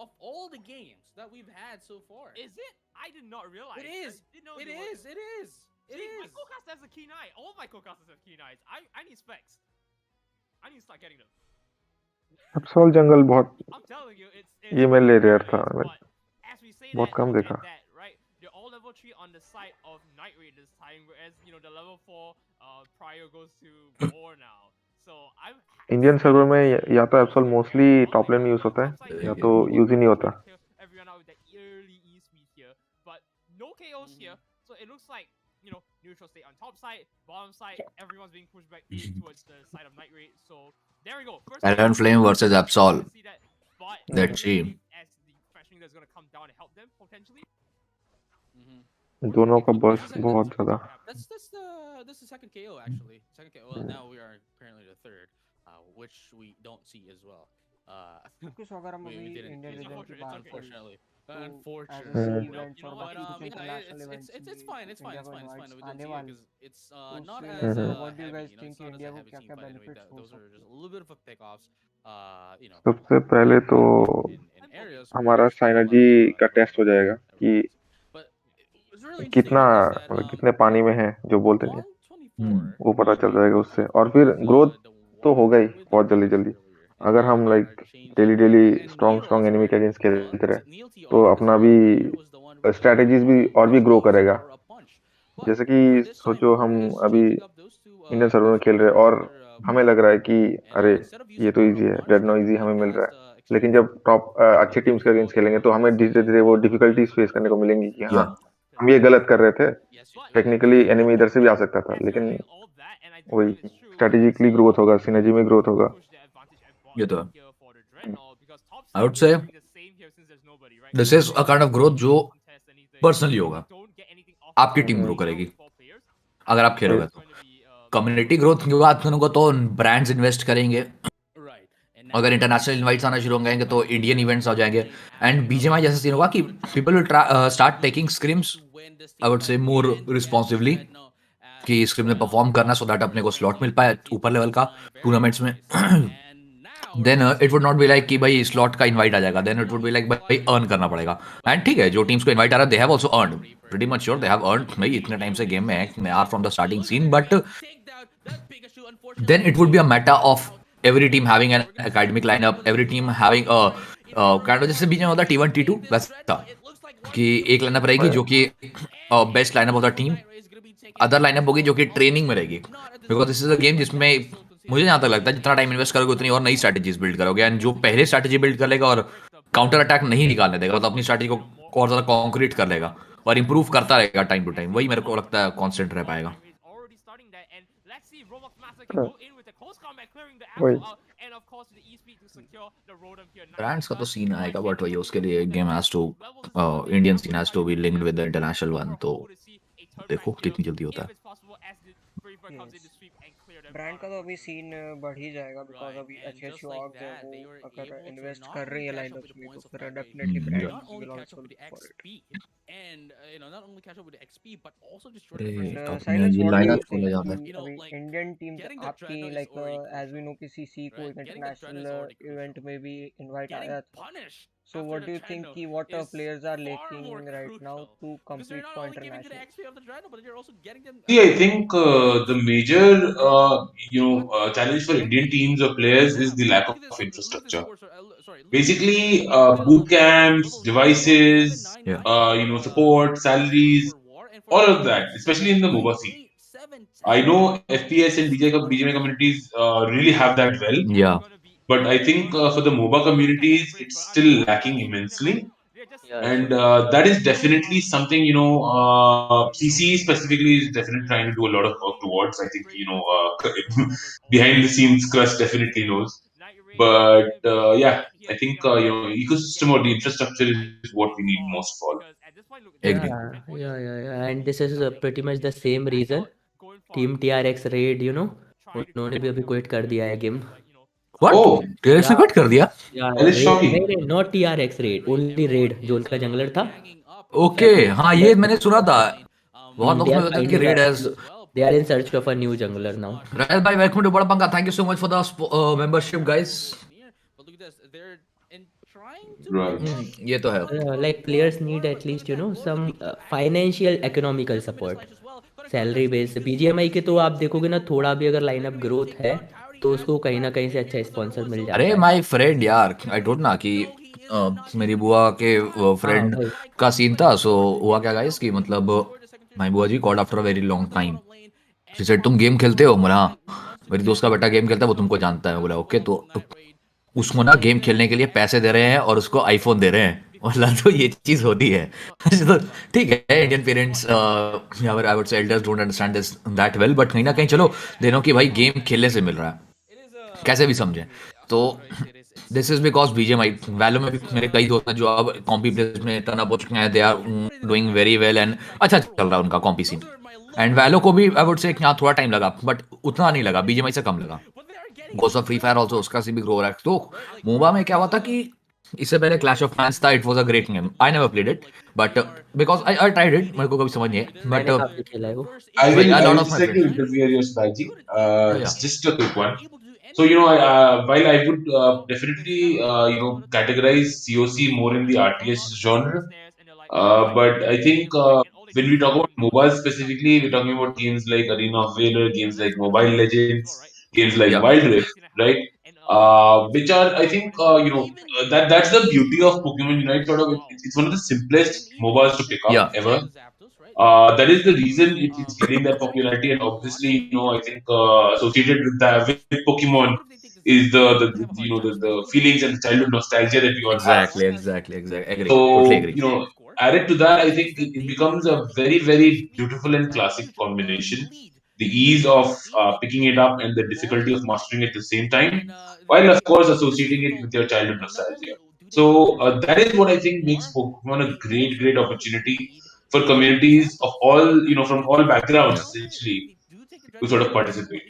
Speaker 1: of all the games that we've had so far.
Speaker 2: Is it? I did not realize.
Speaker 1: It is.
Speaker 2: I didn't know
Speaker 1: It
Speaker 2: there was-
Speaker 1: is. It is. It
Speaker 2: See, my
Speaker 1: is.
Speaker 2: co-caster has a keen eye. All my co-casters have keen eyes. I need specs. I need to start getting them.
Speaker 3: Absol जंगल बहुत
Speaker 2: I'm telling you, it's
Speaker 3: ये मैं ले rare
Speaker 2: very
Speaker 3: था,
Speaker 2: nice, but as we say
Speaker 3: बहुत
Speaker 2: that,
Speaker 3: come
Speaker 2: look
Speaker 3: देखा।
Speaker 2: at that, right? They're all level 3 on the side of Night Raid this time, whereas, you know, the level 4 prior goes to 4 now. So I'm
Speaker 3: Indian server में या तो Absol mostly top लेन में use होता है या तो use ही नहीं होता।
Speaker 2: everyone out with that early E speed here, but no KOs here. So it looks like, you know, neutral state on top side, bottom side, everyone's being pushed back in towards the side of Night Raid. So there we go. First
Speaker 5: Talonflame versus Absol.
Speaker 2: see that, but
Speaker 5: Let's see.
Speaker 2: as the freshman that's going to come down and help them potentially.
Speaker 3: दोनों का बस बहुत ज्यादा।
Speaker 1: That's the second KO actually. Second KO. Well, now we are currently the third, which we don't see as well.
Speaker 4: कुछ अगर हम
Speaker 1: we
Speaker 4: अभी
Speaker 1: didn't
Speaker 4: Indian
Speaker 1: see
Speaker 4: reason की बात करें
Speaker 1: unfortunately.
Speaker 4: as a
Speaker 1: Unfortunately.
Speaker 4: sea
Speaker 2: You
Speaker 4: events
Speaker 2: know
Speaker 4: और
Speaker 2: what,
Speaker 4: बाकी कुछ
Speaker 1: Yeah,
Speaker 4: international events
Speaker 1: it's fine. It's fine.
Speaker 4: India
Speaker 1: It's
Speaker 4: को
Speaker 1: fine. It's fine.
Speaker 4: Invites
Speaker 1: We don't
Speaker 4: आने
Speaker 1: see it
Speaker 4: वाले
Speaker 1: because it's not
Speaker 4: उससे
Speaker 1: as
Speaker 4: what do you
Speaker 1: heavy.
Speaker 4: Guys
Speaker 1: You know,
Speaker 4: think
Speaker 1: it's not as
Speaker 4: India
Speaker 1: a
Speaker 4: को
Speaker 1: heavy
Speaker 4: क्या
Speaker 1: team
Speaker 4: क्या
Speaker 1: fight. I mean,
Speaker 4: benefits हो
Speaker 1: those are
Speaker 4: सकते
Speaker 1: just a little bit of a pickoffs. You know,
Speaker 3: सबसे पहले तो
Speaker 1: in areas where
Speaker 3: हमारा
Speaker 1: there's not a lot
Speaker 3: synergy
Speaker 1: of
Speaker 3: का टेस्ट हो जाएगा कि
Speaker 1: but what's really interesting
Speaker 3: कितना
Speaker 1: though is that
Speaker 3: मतलब कितने पानी में है, जो बोलते नहीं है
Speaker 1: 124
Speaker 3: वो पता चल जाएगा उससे। और फिर ग्रोथ तो होगा ही बहुत जल्दी जल्दी। अगर हम like daily daily strong strong enemy के अगेंस्ट खेलते रहे तो अपना भी स्ट्रेटेजीज भी और भी ग्रो करेगा। जैसे कि सोचो हम अभी इंडियन सर्वर में खेल रहे हैं और हमें लग रहा है कि अरे ये तो इजी है, रेड नो इजी हमें मिल रहा है, लेकिन जब टॉप अच्छे टीम्स के अगेंस्ट खेलेंगे तो हमें धीरे धीरे वो डिफिकल्टीज फेस करने को मिलेंगी कि हाँ हम ये गलत कर रहे थे, टेक्निकली एनिमी इधर से भी आ सकता था, लेकिन वही स्ट्रेटेजिकली ग्रोथ होगा, सिनर्जी में ग्रोथ होगा।
Speaker 5: ये तो आई वुड से this is a kind of growth जो पर्सनली होगा, आपकी टीम ग्रो करेगी अगर आप खेलोगे तो। कम्युनिटी ग्रोथ की बात करूंगा तो ब्रांड्स इन्वेस्ट करेंगे, अगर इंटरनेशनल इनवाइट्स आना शुरू हो जाएंगे तो इंडियन इवेंट्स आ जाएंगे, एंड बीजेएमआई जैसा सीन होगा कि people will start taking scrims I would say more रिस्पॉन्सिवली कि स्क्रिम में परफॉर्म करना सो दैट अपने को स्लॉट मिल पाए ऊपर लेवल का टूर्नामेंट्स में। Then it would not be like कि भाई स्लॉट का इनवाइट आ जाएगा, then it would be like भाई अर्न करना पड़ेगा। एंड ठीक है, जो टीम्स को इनवाइट आ रहा है they have also earned, pretty much sure they have earned. भाई इतने टाइम से गेम में है, मैं are from the starting scene, but then it would be a matter of every team having an academic lineup, every team having a kind of जैसे बीच में होता है T1 T2 वैसा कि एक लाइनअप रहेगी जो कि best lineup of the team, other lineup होगी जो कि ट्रेनिंग में रहेगी, because this is a game जिसमें मुझे जहाँ तक लगता है जितना टाइम इन्वेस्ट करोगे उतनी और नई स्ट्रैटेजीज बिल्ड करोगे, एंड जो पहले स्ट्रैटेजी बिल्ड कर लेगा और काउंटर अटैक नहीं निकालने देगा मतलब अपनी स्ट्रैटेजी को और ज्यादा कॉन्क्रीट कर लेगा और इंप्रूव करता रहेगा टाइम टू टाइम, वही मेरे को लगता है कॉन्स्टेंट रह पाएगा।
Speaker 3: वही
Speaker 5: ब्रांड्स का तो सीन आएगा, बट वही उसके लिए game has to Indian scene has to be linked with the international one, तो देखो कितनी जल्दी होता है।
Speaker 4: ब्रांड का तो अभी सीन बढ़ ही जाएगा बिकॉज अभी अच्छे अच्छे ऑर्ग्स हैं, वो अगर इन्वेस्ट कर रही है लाइनअप्स में तो फिर definitely brands will also look for it.
Speaker 1: and not only catch up with the XP but also destroy
Speaker 5: अरे
Speaker 1: the
Speaker 5: अपने
Speaker 4: साइलेंस
Speaker 5: ये
Speaker 4: व्हाट डू यू
Speaker 5: लाइनअप खोले
Speaker 4: थिंक
Speaker 5: जाता है।
Speaker 4: कि अभी इंडियन टीम्स आपकी लाइक एज वी नो कि सीसी को एक इंटरनेशनल इवेंट में भी इनवाइट आया था, so what do you think कि what players are lacking right now to compete for international?
Speaker 8: See, I think the major challenge for Indian teams or players is the lack of infrastructure. basically boot camps, devices,
Speaker 5: Yeah.
Speaker 8: support, salaries, all of that, especially in the MOBA scene. I know FPS and BGMI communities really have that well,
Speaker 5: Yeah.
Speaker 8: but I think for the MOBA communities, it's still lacking immensely.
Speaker 7: Yeah,
Speaker 8: And
Speaker 7: sure.
Speaker 8: that is definitely something, CC specifically is definitely trying to do a lot of work towards. I think, behind the scenes, Crush definitely knows. But yeah, I think, ecosystem or the infrastructure is what we need most of all.
Speaker 5: Agree.
Speaker 7: Yeah. And this is pretty much the same reason Team TRX Raid, उन्होंने भी अभी quit कर दिया है game.
Speaker 5: What?
Speaker 8: Oh,
Speaker 5: TRX ने
Speaker 7: Yeah,
Speaker 5: quit कर दिया?
Speaker 8: that is
Speaker 7: Raid,
Speaker 8: shocking.
Speaker 7: नहीं, not TRX Raid, only Raid, जो उनका जंगलर था.
Speaker 5: ओके, हाँ ये मैंने सुना था. बहुत लोग
Speaker 7: They are
Speaker 5: मुझे बताते कि
Speaker 7: finding
Speaker 5: red
Speaker 7: a,
Speaker 5: edge.
Speaker 7: they are in search of a new jungler now.
Speaker 5: Rajesh भाई, welcome to Bada Panga. Thank you so much for the membership guys.
Speaker 8: Right.
Speaker 5: ये तो है.
Speaker 7: Like players need at least some financial economical support. Salary base BGMI के तो आप देखोगे ना, थोड़ा भी अगर लाइनअप ग्रोथ है तो उसको कहीं ना कहीं से अच्छा स्पॉन्सर मिल जाता
Speaker 5: अरे
Speaker 7: है.
Speaker 5: माय फ्रेंड यार, आई टोल्ड ना कि मेरी बुआ के
Speaker 7: हाँ
Speaker 5: फ्रेंड
Speaker 7: भाई.
Speaker 5: का सीन था. सो हुआ क्या गाइस कि मतलब my bua ji called after a very long time. She said तुम गेम खेलते हो? बोला हाँ. मेरी दोस्त का बेटा गेम खेलता है, वो तुमको जानता है. बोला ओके. तो उसको ना गेम खेलने के लिए पैसे दे रहे हैं और उसको आईफोन दे रहे हैं. मतलब तो ये चीज होती है. तो ठीक है, इंडियन पेरेंट्स आई वुड से elders don't understand this that well, but कहीं ना कहीं चलो दे नो कि भाई गेम खेलने से मिल रहा है, कैसे भी समझे. तो this is because BGMI valo में भी मेरे कई दोस्त हैं जो अब कॉम्पी प्लेस में टर्न अप हो चुके हैं. They are doing very well and अच्छा चल रहा है उनका कॉम्पी सीन. एंड वैलो को भी आई वुड से यहाँ थोड़ा टाइम लगा, बट उतना नहीं लगा, बीजेएमआई से कम लगा. Ghost of free fire also उसका सी भी ग्रो रहा है. तो मोबा में क्या हुआ था कि इससे पहले क्लैश ऑफ क्लैंस था. It was a great game. I never played it but because I tried it. मेरे को कभी समझ नहीं है, बट
Speaker 7: मैंने काफी खेला है वो.
Speaker 5: a
Speaker 8: I
Speaker 5: lot
Speaker 8: will
Speaker 5: of
Speaker 8: just
Speaker 5: my
Speaker 8: like to
Speaker 5: friends.
Speaker 8: interfere your strategy.
Speaker 5: Yeah.
Speaker 8: Just a quick one. So, while I would definitely, categorize COC more in the RTS genre, but I think when we talk about mobiles specifically, we're talking about games like Arena of Valor, games like Mobile Legends, games like
Speaker 5: Yeah.
Speaker 8: Wild Rift, right? Which are, I think, that's the beauty of Pokemon Unite. Sort of, it's one of the simplest MOBAs to pick up
Speaker 5: Yeah.
Speaker 8: ever. That is the reason it's getting that popularity, and obviously, I think associated with that with Pokemon is the feelings and the childhood nostalgia that we all have.
Speaker 5: Exactly. Agree. Totally
Speaker 8: So,
Speaker 5: agree.
Speaker 8: added to that, I think it becomes a very, very beautiful and classic combination. The ease of picking it up and the difficulty of mastering it at the same time, while of course associating it with your childhood nostalgia. So that is what I think makes Pokemon a great, great opportunity for communities of all, from all backgrounds
Speaker 5: Yeah.
Speaker 8: essentially to sort of participate.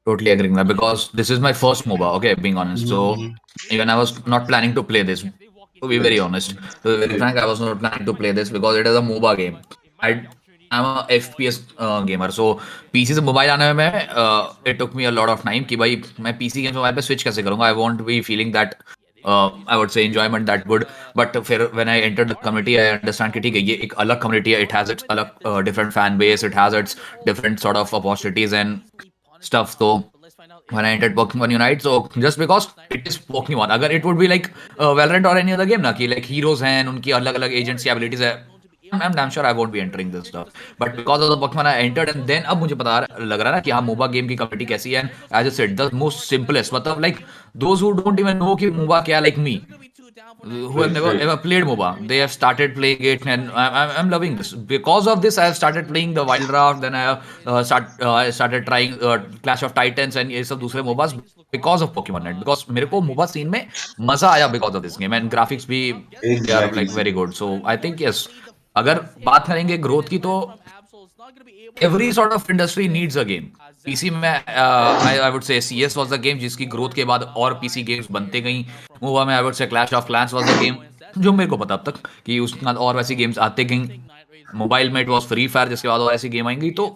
Speaker 5: Totally agreeing that because this is my first MOBA, okay, being honest. So
Speaker 8: Mhm.
Speaker 5: even I was not planning to play this. To be very honest, to be very frank, I was not planning to play this because it is a MOBA game. I'm a FPS gamer, so PC से mobile आने में it took me a lot of time कि भाई मैं PC game से mobile पे switch कैसे करूँगा. I won't be feeling that I would say enjoyment that good. But फिर when I entered the community, I understand कि ठीक है ये एक अलग community है. It has its अलग different fan base. It has its different sort of opportunities and stuff. So when I entered Pokemon Unite, so just because it is Pokemon, अगर it would be like Valorant or any other game ना कि like heroes हैं, उनकी अलग अलग agents की abilities है, I'm damn sure I won't be entering this stuff. But because of the Pokemon I entered and then अब मुझे पता लग रहा है ना कि हाँ MOBA game की community कैसी है. And as I said, the most simplest, मतलब like those who don't even know कि MOBA क्या, like me, who have
Speaker 8: Right,
Speaker 5: never
Speaker 8: right.
Speaker 5: ever played MOBA, they have started playing it, and I'm loving this. Because of this, I have started playing the Wild Draft. Then I have I started trying Clash of Titans and ये सब दूसरे MOBAs because of Pokemon Net. Because मेरे को MOBA scene में मजा आया because of this game, and graphics भी they are
Speaker 8: Exactly.
Speaker 5: like very good. So I think yes, अगर बात करेंगे growth की तो every sort of industry needs a game. PC में I would say CS was the game जिसकी growth के बाद और PC games बनते गई. MOBA में I would say Clash of Clans was the game जो मेरे को पता अब तक कि उसके बाद और वैसी गेम्स आते गई. मोबाइल में इट वॉज फ्री फायर, जिसके बाद और ऐसी गेम आएंगी. तो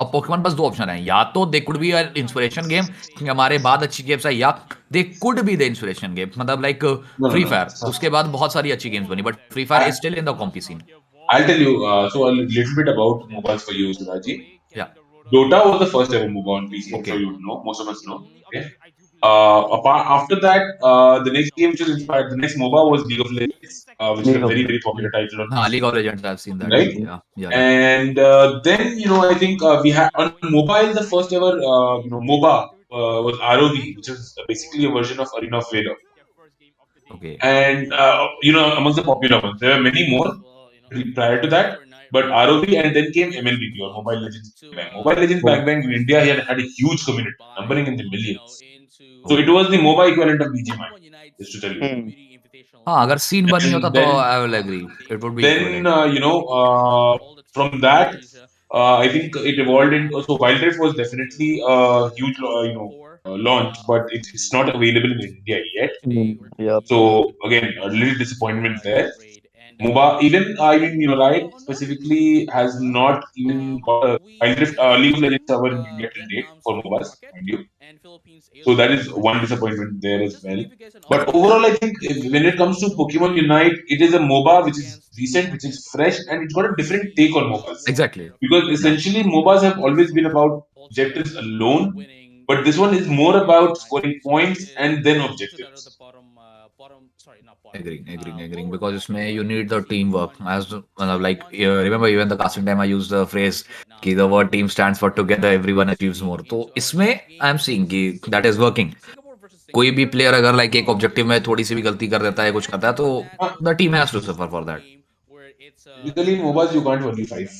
Speaker 5: अब पोकेमॉन बस दो ऑप्शन है, या तो they could be inspiration game हमारे बाद अच्छी गेम्स है, या they could be the inspiration game. मतलब लाइक फ्री फायर उसके बाद बहुत सारी अच्छी गेम्स बनी, but Free Fire is still in the comp scene.
Speaker 8: I'll tell you so a little bit about mobiles for you, Sivaji.
Speaker 5: Yeah.
Speaker 8: Dota was the first ever MOBA on PC. I'm
Speaker 5: Okay.
Speaker 8: sure you know. Most of us know. Okay. Apart after that, the next game which was inspired, the next MOBA was League of Legends, which is a
Speaker 3: League of
Speaker 8: very very
Speaker 3: Legends.
Speaker 8: popular title on
Speaker 5: League
Speaker 8: PC,
Speaker 5: of Legends, I've seen that.
Speaker 8: right?
Speaker 5: Yeah, yeah, yeah.
Speaker 8: And then I think we had on mobile the first ever MOBA was ROV, which is basically a version of Arena of Valor.
Speaker 5: Okay.
Speaker 8: And amongst the popular ones, there were many more prior to that, but ROV and then came MLBB or Mobile Legends Bang Bang. Mobile Legends Bang Bang in India had a huge community, numbering in the millions. So it
Speaker 5: Oh.
Speaker 8: was the MOBA equivalent of BGMI, just to tell you.
Speaker 3: Hmm.
Speaker 5: हाँ अगर scene बनी होता
Speaker 8: And
Speaker 5: तो
Speaker 8: then
Speaker 5: I will agree. It would be
Speaker 8: then
Speaker 5: equivalent.
Speaker 8: from that, I think it evolved into. So Wild Rift was definitely a huge launch, but it's not available in India yet.
Speaker 3: Yep.
Speaker 8: So again, a little disappointment there. MOBA, even I mean, Riot specifically has not even got a Wild Rift League of Legends server in India till date for MOBAs, mind you. So that is one disappointment there as well. But overall, I think when it comes to Pokemon Unite, it is a MOBA which is recent, which is fresh, and it's got a different take on MOBAs.
Speaker 5: Exactly.
Speaker 8: Because
Speaker 5: Yeah.
Speaker 8: essentially, MOBAs have always been about objectives alone, but this one is more about scoring points and then objectives.
Speaker 5: Agreeing. Because इसमें you need the teamwork. As like remember even the casting time I used the phrase कि the word team stands for together everyone achieves more. तो इसमें I am seeing कि that is working. कोई भी player अगर like एक objective में थोड़ी सी भी गलती कर देता है कुछ करता है तो the team has to suffer for that.
Speaker 8: Typically, in MOBAs, you can't only five.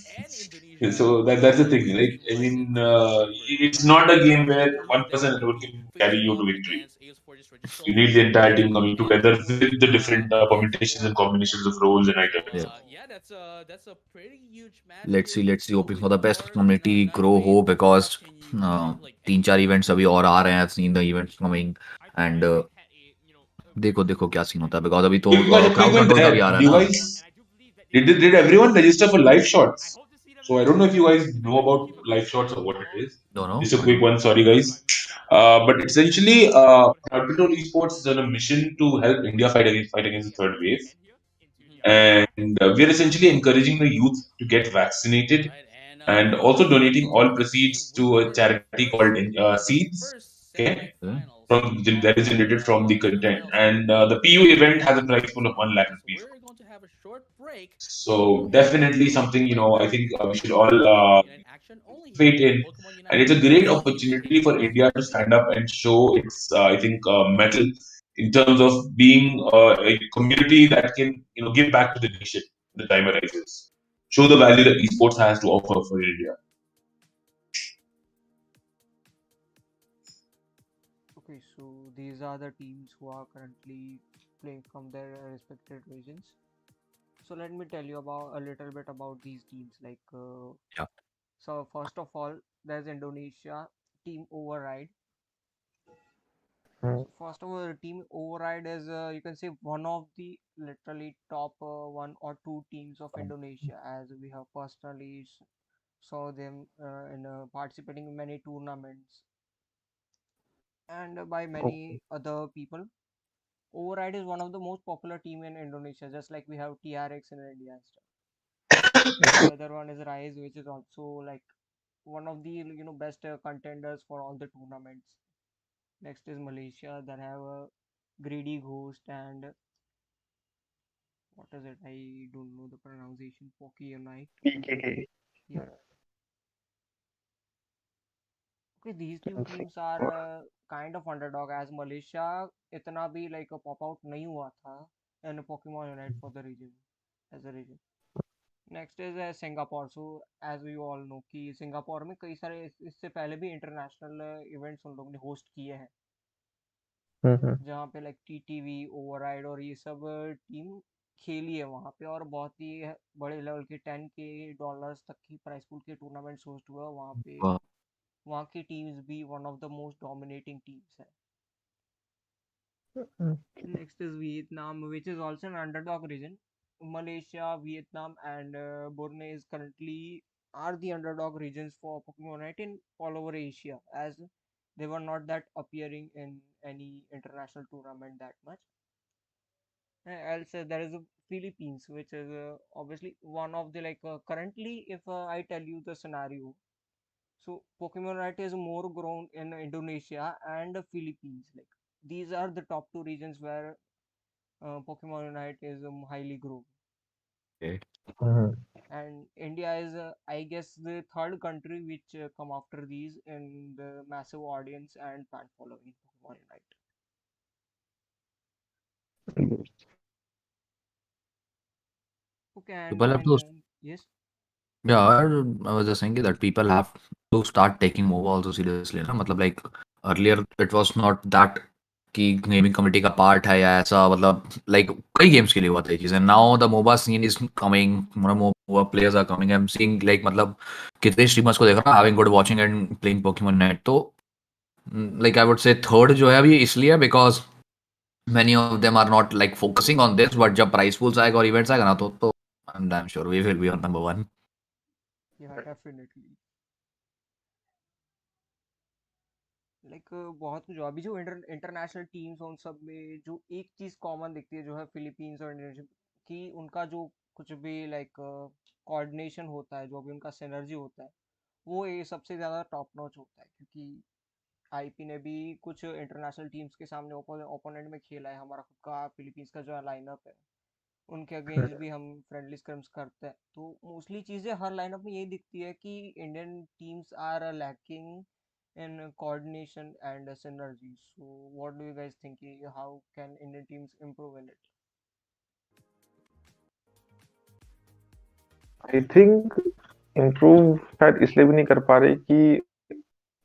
Speaker 8: So that's the thing, right? I mean, it's not a game where one person alone can carry you to victory. You need the entire team coming together with the different permutations and combinations of roles and items.
Speaker 5: Let's see hoping for the best community grow हो because तीन चार events अभी और आ रहे हैं. I've seen the events coming and देखो देखो क्या सीन होता है because अभी तो
Speaker 8: A quick
Speaker 5: crowd
Speaker 8: one
Speaker 5: control का
Speaker 8: there.
Speaker 5: भी आ रहा
Speaker 8: Do
Speaker 5: है
Speaker 8: you
Speaker 5: ना.
Speaker 8: guys did everyone register for live shots? So I don't know if you guys know about live shots or what it is.
Speaker 5: No,
Speaker 8: Just a
Speaker 5: I
Speaker 8: quick
Speaker 5: don't.
Speaker 8: one, sorry guys. But essentially, Crowd Control Esports is on a mission to help India fight against the third wave, and we're essentially encouraging the youth to get vaccinated, and also donating all proceeds to a charity called Seeds. Okay,
Speaker 5: Okay.
Speaker 8: that is generated from the content, and the PU event has a prize pool of 1 lakh rupees. So definitely something I think we should all participate in, and it's a great opportunity for India to stand up and show its I think mettle in terms of being a community that can give back to the nation when the time arises. Show the value that esports has to offer for India.
Speaker 4: Okay, so these are the teams who are currently playing from their respected regions. So let me tell you about a little bit about these teams.
Speaker 5: Yeah.
Speaker 4: So first of all, there's Indonesia team Override.
Speaker 3: Hmm.
Speaker 4: So first of all, the team Override is you can say one of the literally top one or two teams of Indonesia, as we have personally saw them in participating in many tournaments and by
Speaker 3: Okay.
Speaker 4: many other people. Override is one of the most popular team in Indonesia, just like we have TRX in India and stuff. The other one is Rise, which is also like one of the best contenders for all the tournaments. Next is Malaysia that have a Greedy Ghost and what is it? I don't know the pronunciation. Poki Unite.
Speaker 3: PKK.
Speaker 4: Yeah. Okay, these two
Speaker 3: And
Speaker 4: teams are
Speaker 3: Singapore.
Speaker 4: kind of underdog as Malaysia इतना भी like a pop out नहीं हुआ था in Pokemon Unite for the region as a region. Next is Singapore. So as we all know कि Singapore में कई सारे इससे पहले भी इंटरनेशनल इवेंट्स उन लोगों ने होस्ट किए हैं
Speaker 3: हम्म.
Speaker 4: जहाँ पे लाइक टीटीवी ओवरराइड और ये सब टीम खेली है वहाँ पे और बहुत ही बड़े लेवल के $10K तक की प्राइस पूल के टूर्नामेंट्स होस्ट हुआ वहाँ पे.
Speaker 5: Wow.
Speaker 4: वहाँ की टीम्स भी one of the most dominating teams है. Next is Vietnam, which is also an underdog region. Malaysia, Vietnam, and Brunei is currently are the underdog regions for Pokemon Unite in all over Asia, as they were not that appearing in any international tournament that much. Else there is Philippines, which is obviously one of the currently, if I tell you the scenario, So Pokemon Unite is more grown in Indonesia and the Philippines. Like these are the top two regions where Pokemon Unite is highly grown.
Speaker 5: Okay.
Speaker 3: Mhm.
Speaker 4: And India is, I guess, the third country which come after these in the massive audience and fan following Pokemon Unite. Okay, and
Speaker 5: People have to.
Speaker 4: yes,
Speaker 5: Yeah, I was just saying that people have to start taking MOBA also seriously ना मतलब like earlier it was not that कि gaming community का part है या ऐसा मतलब like कई games के लिए हुआ था ये चीज़ें now the MOBA scene is coming MOBA players are coming I'm seeing like मतलब कितने स्ट्रीमर्स को देख रहा हूँ having good watching and playing Pokemon Net तो like I would say third जो है अभी इसलिए because many of them are not like focusing on this but जब prize pools आएगा और events आएगा ना तो I'm damn sure we will be on number one.
Speaker 4: yeah, definitely. Like बहुत कुछ अभी जो इंटरनेशनल टीम्स उन सब में जो एक चीज कॉमन दिखती है जो है फिलीपींस और इंडोनेशिया कि उनका जो कुछ भी लाइक कोऑर्डिनेशन होता है जो भी उनका सिनर्जी होता है वो ये सबसे ज़्यादा टॉप नॉच होता है क्योंकि आईपी ने भी कुछ इंटरनेशनल टीम्स के सामने ओपोनेंट में खेला है हमारा खुद का फिलीपींस का जो लाइनअप है उनके अगेंस्ट भी हम फ्रेंडली स्क्रम्स करते हैं तो मोस्टली चीज़ें हर लाइनअप में यही दिखती है कि Indian teams are lacking in coordination and synergy. So, what do you guys think? How can Indian teams improve in it?
Speaker 3: I think improve शायद इसलिए भी नहीं कर पा रहे कि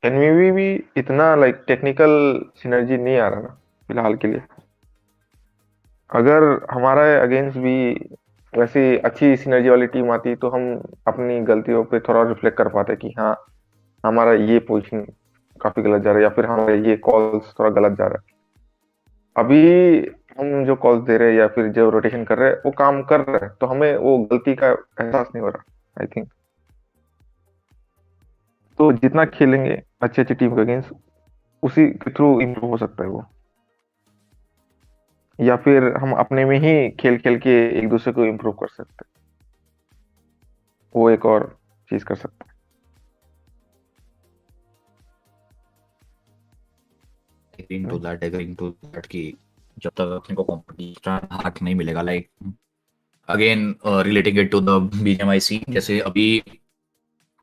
Speaker 3: एनवीवी भी इतना लाइक टेक्निकल सिनर्जी नहीं आ रहा ना फिलहाल के लिए अगर हमारा अगेंस्ट भी वैसी अच्छी सिनर्जी वाली टीम आती तो हम अपनी गलतियों पे थोड़ा रिफ्लेक्ट कर पाते कि हाँ हमारा ये पोजीशन काफी गलत जा रहा है या फिर हमारे ये कॉल्स थोड़ा गलत जा रहा है अभी हम जो कॉल्स दे रहे हैं या फिर जो रोटेशन कर रहे हैं वो काम कर रहे हैं तो हमें वो गलती का एहसास नहीं हो रहा आई थिंक तो जितना खेलेंगे अच्छी अच्छी टीम के अगेंस्ट उसी के थ्रू इम्प्रूव हो सकता है वो या फिर हम अपने में ही खेल खेल के एक दूसरे को इम्प्रूव कर सकते हैं वो एक और चीज कर सकते हैं
Speaker 5: agreeing to that कि जब तक अपने को कॉम्पिटिशन हाथ नहीं मिलेगा like again relating it to the BGMI scene जैसे अभी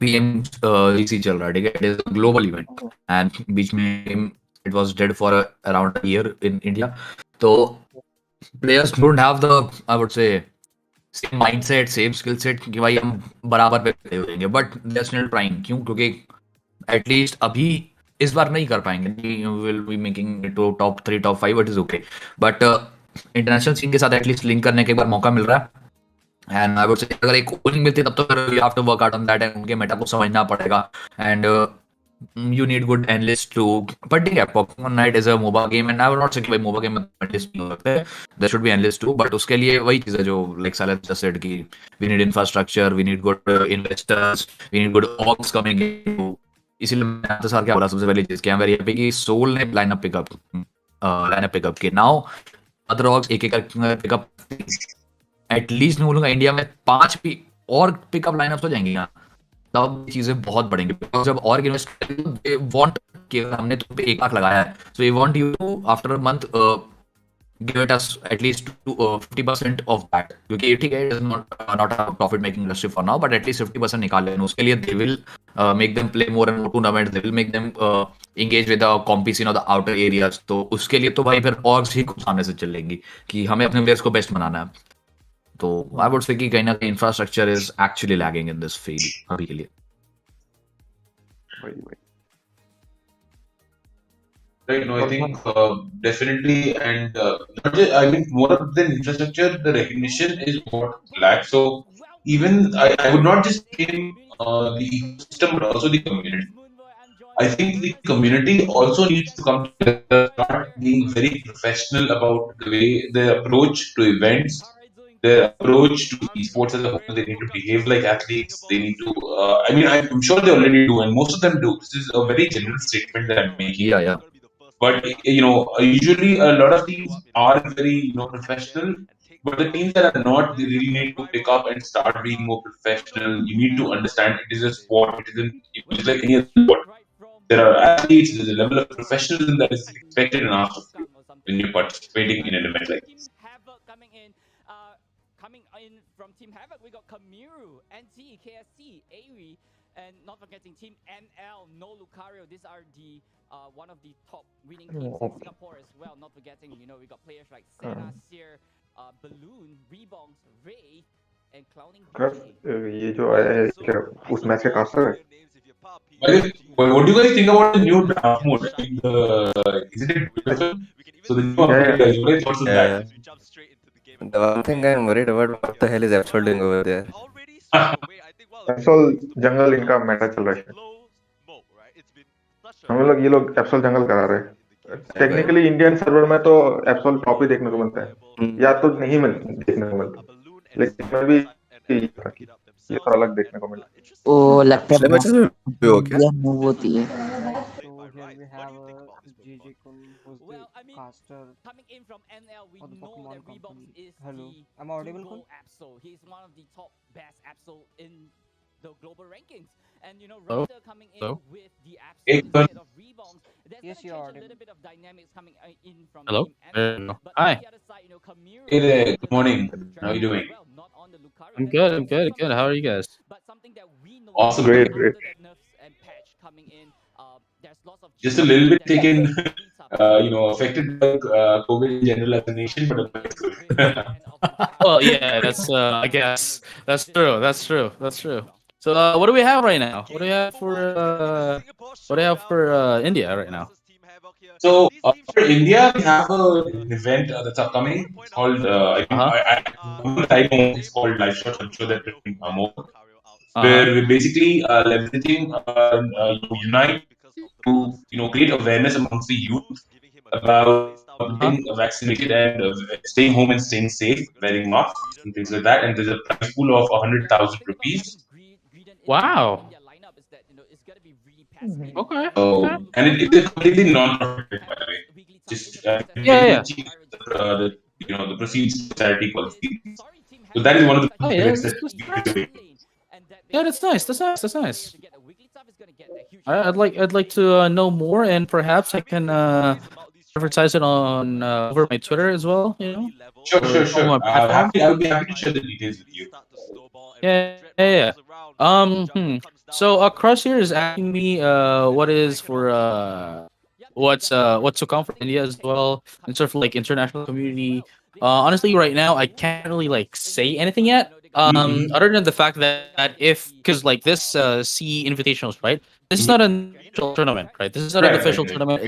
Speaker 5: पीएमजीसी चल रहा है ठीक है it is a global event and बीच में it was dead for around a year in India तो players don't have the I would say same mindset same skill set कि भाई हम बराबर पे खड़े हो जाएंगे but they are still trying क्यों क्योंकि एटलीस्ट अभी इस बार नहीं कर पाएंगे will be making it to top 3 top 5 it is okay but international scene के साथ एटलीस्ट लिंक करने के एक बार मौका मिल रहा है एंड आई वुड से अगर एक ओपनिंग मिलती है तब तो फिर you have to work out on that and उनके मेटा को समझना पड़ेगा and you need good analysts to but yeah Pokemon Unite is a MOBA game and I would not say कि भाई MOBA game में analysts नहीं हो सकते there should be analysts too but उसके लिए वही चीज़ है जो like Salad just said कि we need infrastructure we need good investors we need good orgs coming in इसीलिए मैं तो सर क्या बोला सबसे पहली चीज़ कि I'm very happy कि Soul ने lineup pick up कि now other orgs एक एक पिकअप एटलीस्ट मैं बोलूँगा इंडिया में 5 भी और पिकअप लाइनअप्स हो जाएंगे यहाँ तब चीजें बहुत बढ़ेंगी जब और इन्वेस्ट वांट कि हमने तुम पे 1 लाख लगाया है so we want you to after a month give it us at least 50% of that क्योंकि ठीक है it is not a profit making industry for now but at least 50% निकाल लेना उसके लिए they will make them play more and more tournaments they will make them engage with the competition of the outer areas तो उसके लिए तो भाई फिर orgs ही कुछ सामने से चलेंगी कि हमें अपने प्लेयर्स को बेस्ट बनाना है तो आई वुड से कि कहीं ना कहीं infrastructure is actually lagging in this field अभी के लिए
Speaker 8: Right, no, I think definitely, and not just, I mean, more than infrastructure, the recognition is what lacks. So even I would not just blame the ecosystem, but also the community. I think the community also needs to come together, start being very professional about the way their approach to events, their approach to esports as a whole. They need to behave like athletes. They need to. I mean, I'm sure they already do, and most of them do. This is a very general statement that I'm making.
Speaker 5: yeah
Speaker 8: But usually a lot of teams are very professional, But the teams that are not, they really need to pick up and start being more professional. You need to understand it is a sport. It isn't. It's like any other sport. There are athletes. There's a level of professionalism that is expected and asked of you when you're participating in an event like this.
Speaker 9: Coming in from Team Havoc, we got Kamiru, NT, KSC, Airi, and not forgetting Team NL, No Lucario. These are the one of the top winning teams in Singapore as well. Not forgetting, we got players like Senna, Seer, Balloon, Rebongs, Ray, and Clowning DJ.
Speaker 3: ये जो है क्या उस match का caster है?
Speaker 8: What do you guys think about the new draft mode? Isn't it beautiful? So the new update, what are your thoughts on that?
Speaker 10: The one thing I'm worried about, what the hell is Absol doing over there?
Speaker 3: एप्सोल जंगल इनका Meta चल रहा है। ये लोग एप्सोल जंगल करा रहे हैं। Technically Indian server में तो एप्सोल टॉप ही देखने को मिलता है, या तो नहीं देखने को मिलता, लेकिन मैं भी ये थोड़ा अलग देखने को मिला।
Speaker 11: ओ लगता है
Speaker 10: Okay.
Speaker 11: मूव होती है।
Speaker 4: So here we have JJ-kun, who's the caster
Speaker 9: Coming in from NL, we
Speaker 4: for the
Speaker 9: know
Speaker 4: Pokemon
Speaker 9: that Rebongs
Speaker 4: company.
Speaker 9: is
Speaker 4: Hello,
Speaker 9: the
Speaker 4: am I audible,
Speaker 9: to-go
Speaker 4: Kun?
Speaker 9: Absol. He's one of the top best Absol in the global rankings. And
Speaker 1: Hello?
Speaker 9: Raider coming in
Speaker 1: Hello?
Speaker 9: with the
Speaker 8: Hey,
Speaker 9: Absol
Speaker 8: Kun.
Speaker 9: instead of Rebongs. There's
Speaker 4: Yes,
Speaker 9: gonna
Speaker 4: you're
Speaker 9: change a
Speaker 4: audible.
Speaker 9: little bit of dynamics coming in from
Speaker 1: Hello?
Speaker 9: Team
Speaker 1: There
Speaker 9: NL.
Speaker 1: you go.
Speaker 9: But
Speaker 1: Hi.
Speaker 9: on the other side, Kamiru
Speaker 8: Hey there,
Speaker 9: is
Speaker 8: good
Speaker 9: the
Speaker 8: morning.
Speaker 9: top
Speaker 8: How are you
Speaker 9: dragon
Speaker 8: doing?
Speaker 9: as well, not on the Lucario.
Speaker 1: I'm
Speaker 9: That's
Speaker 1: good.
Speaker 9: what
Speaker 1: I'm
Speaker 9: we see
Speaker 1: good.
Speaker 9: from
Speaker 1: Good.
Speaker 9: the
Speaker 1: How are you
Speaker 9: team.
Speaker 1: guys?
Speaker 9: But something that we know
Speaker 8: Awesome.
Speaker 3: Great,
Speaker 9: after
Speaker 3: great.
Speaker 9: that nerfs and patch coming in, there's lots of
Speaker 8: Just a
Speaker 9: changes
Speaker 8: little bit
Speaker 9: that
Speaker 8: taken,
Speaker 9: really tough.
Speaker 8: affected by COVID in general as a nation, but otherwise good.
Speaker 1: Well, yeah, that's I guess that's true. That's true. That's true. So, what do we have right now? What do we have for India right now?
Speaker 8: So for India, we have an event that's upcoming. It's called I know it's called Live Shots. I'm sure that more. Where we're basically leveraging Unite to create awareness amongst the youth about getting vaccinated and staying home and staying safe, wearing masks and things like that. And there's a prize pool of 100,000 rupees.
Speaker 1: Wow. Okay. Okay.
Speaker 8: And it's a completely non-profit, by the way. Just
Speaker 1: Yeah.
Speaker 8: the proceeds to charity called Stayvcool. So that is one of the
Speaker 1: Oh, yeah.
Speaker 8: events that we give away.
Speaker 1: Yeah, that's nice. That's nice. That's nice. I'd like to know more, and perhaps I can advertise it on over my Twitter as well.
Speaker 8: Sure,
Speaker 1: or
Speaker 8: sure.
Speaker 1: on my platform.
Speaker 8: I would be happy to share the details with you.
Speaker 1: Yeah. So Cross here is asking me what is for what's to come for India as well in sort of like international community. Honestly, right now I can't really like say anything yet. Other than the fact that if because like this C Invitationals, right? This is not an official tournament, right? This is not an
Speaker 8: Right,
Speaker 1: official
Speaker 8: right.
Speaker 1: tournament.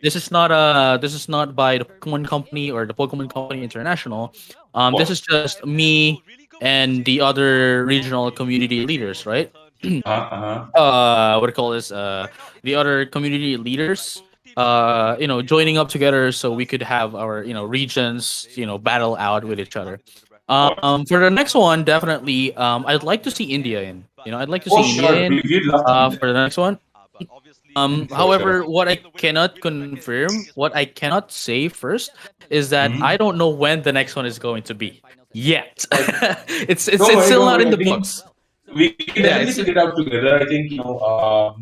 Speaker 1: This is not by the Pokemon Company or the Pokemon Company International. This is just me and the other regional community leaders, right? What do you call this? The other community leaders, joining up together so we could have our, regions, battle out with each other. For the next one, definitely, I'd like to see India in. I'd like to see India
Speaker 8: Sure.
Speaker 1: in
Speaker 8: We'd love to.
Speaker 1: for the next one. However, what I cannot confirm, what I cannot say first, is that I don't know when the next one is going to be yet. it's still not in the books.
Speaker 8: We can definitely figure it out together. I think now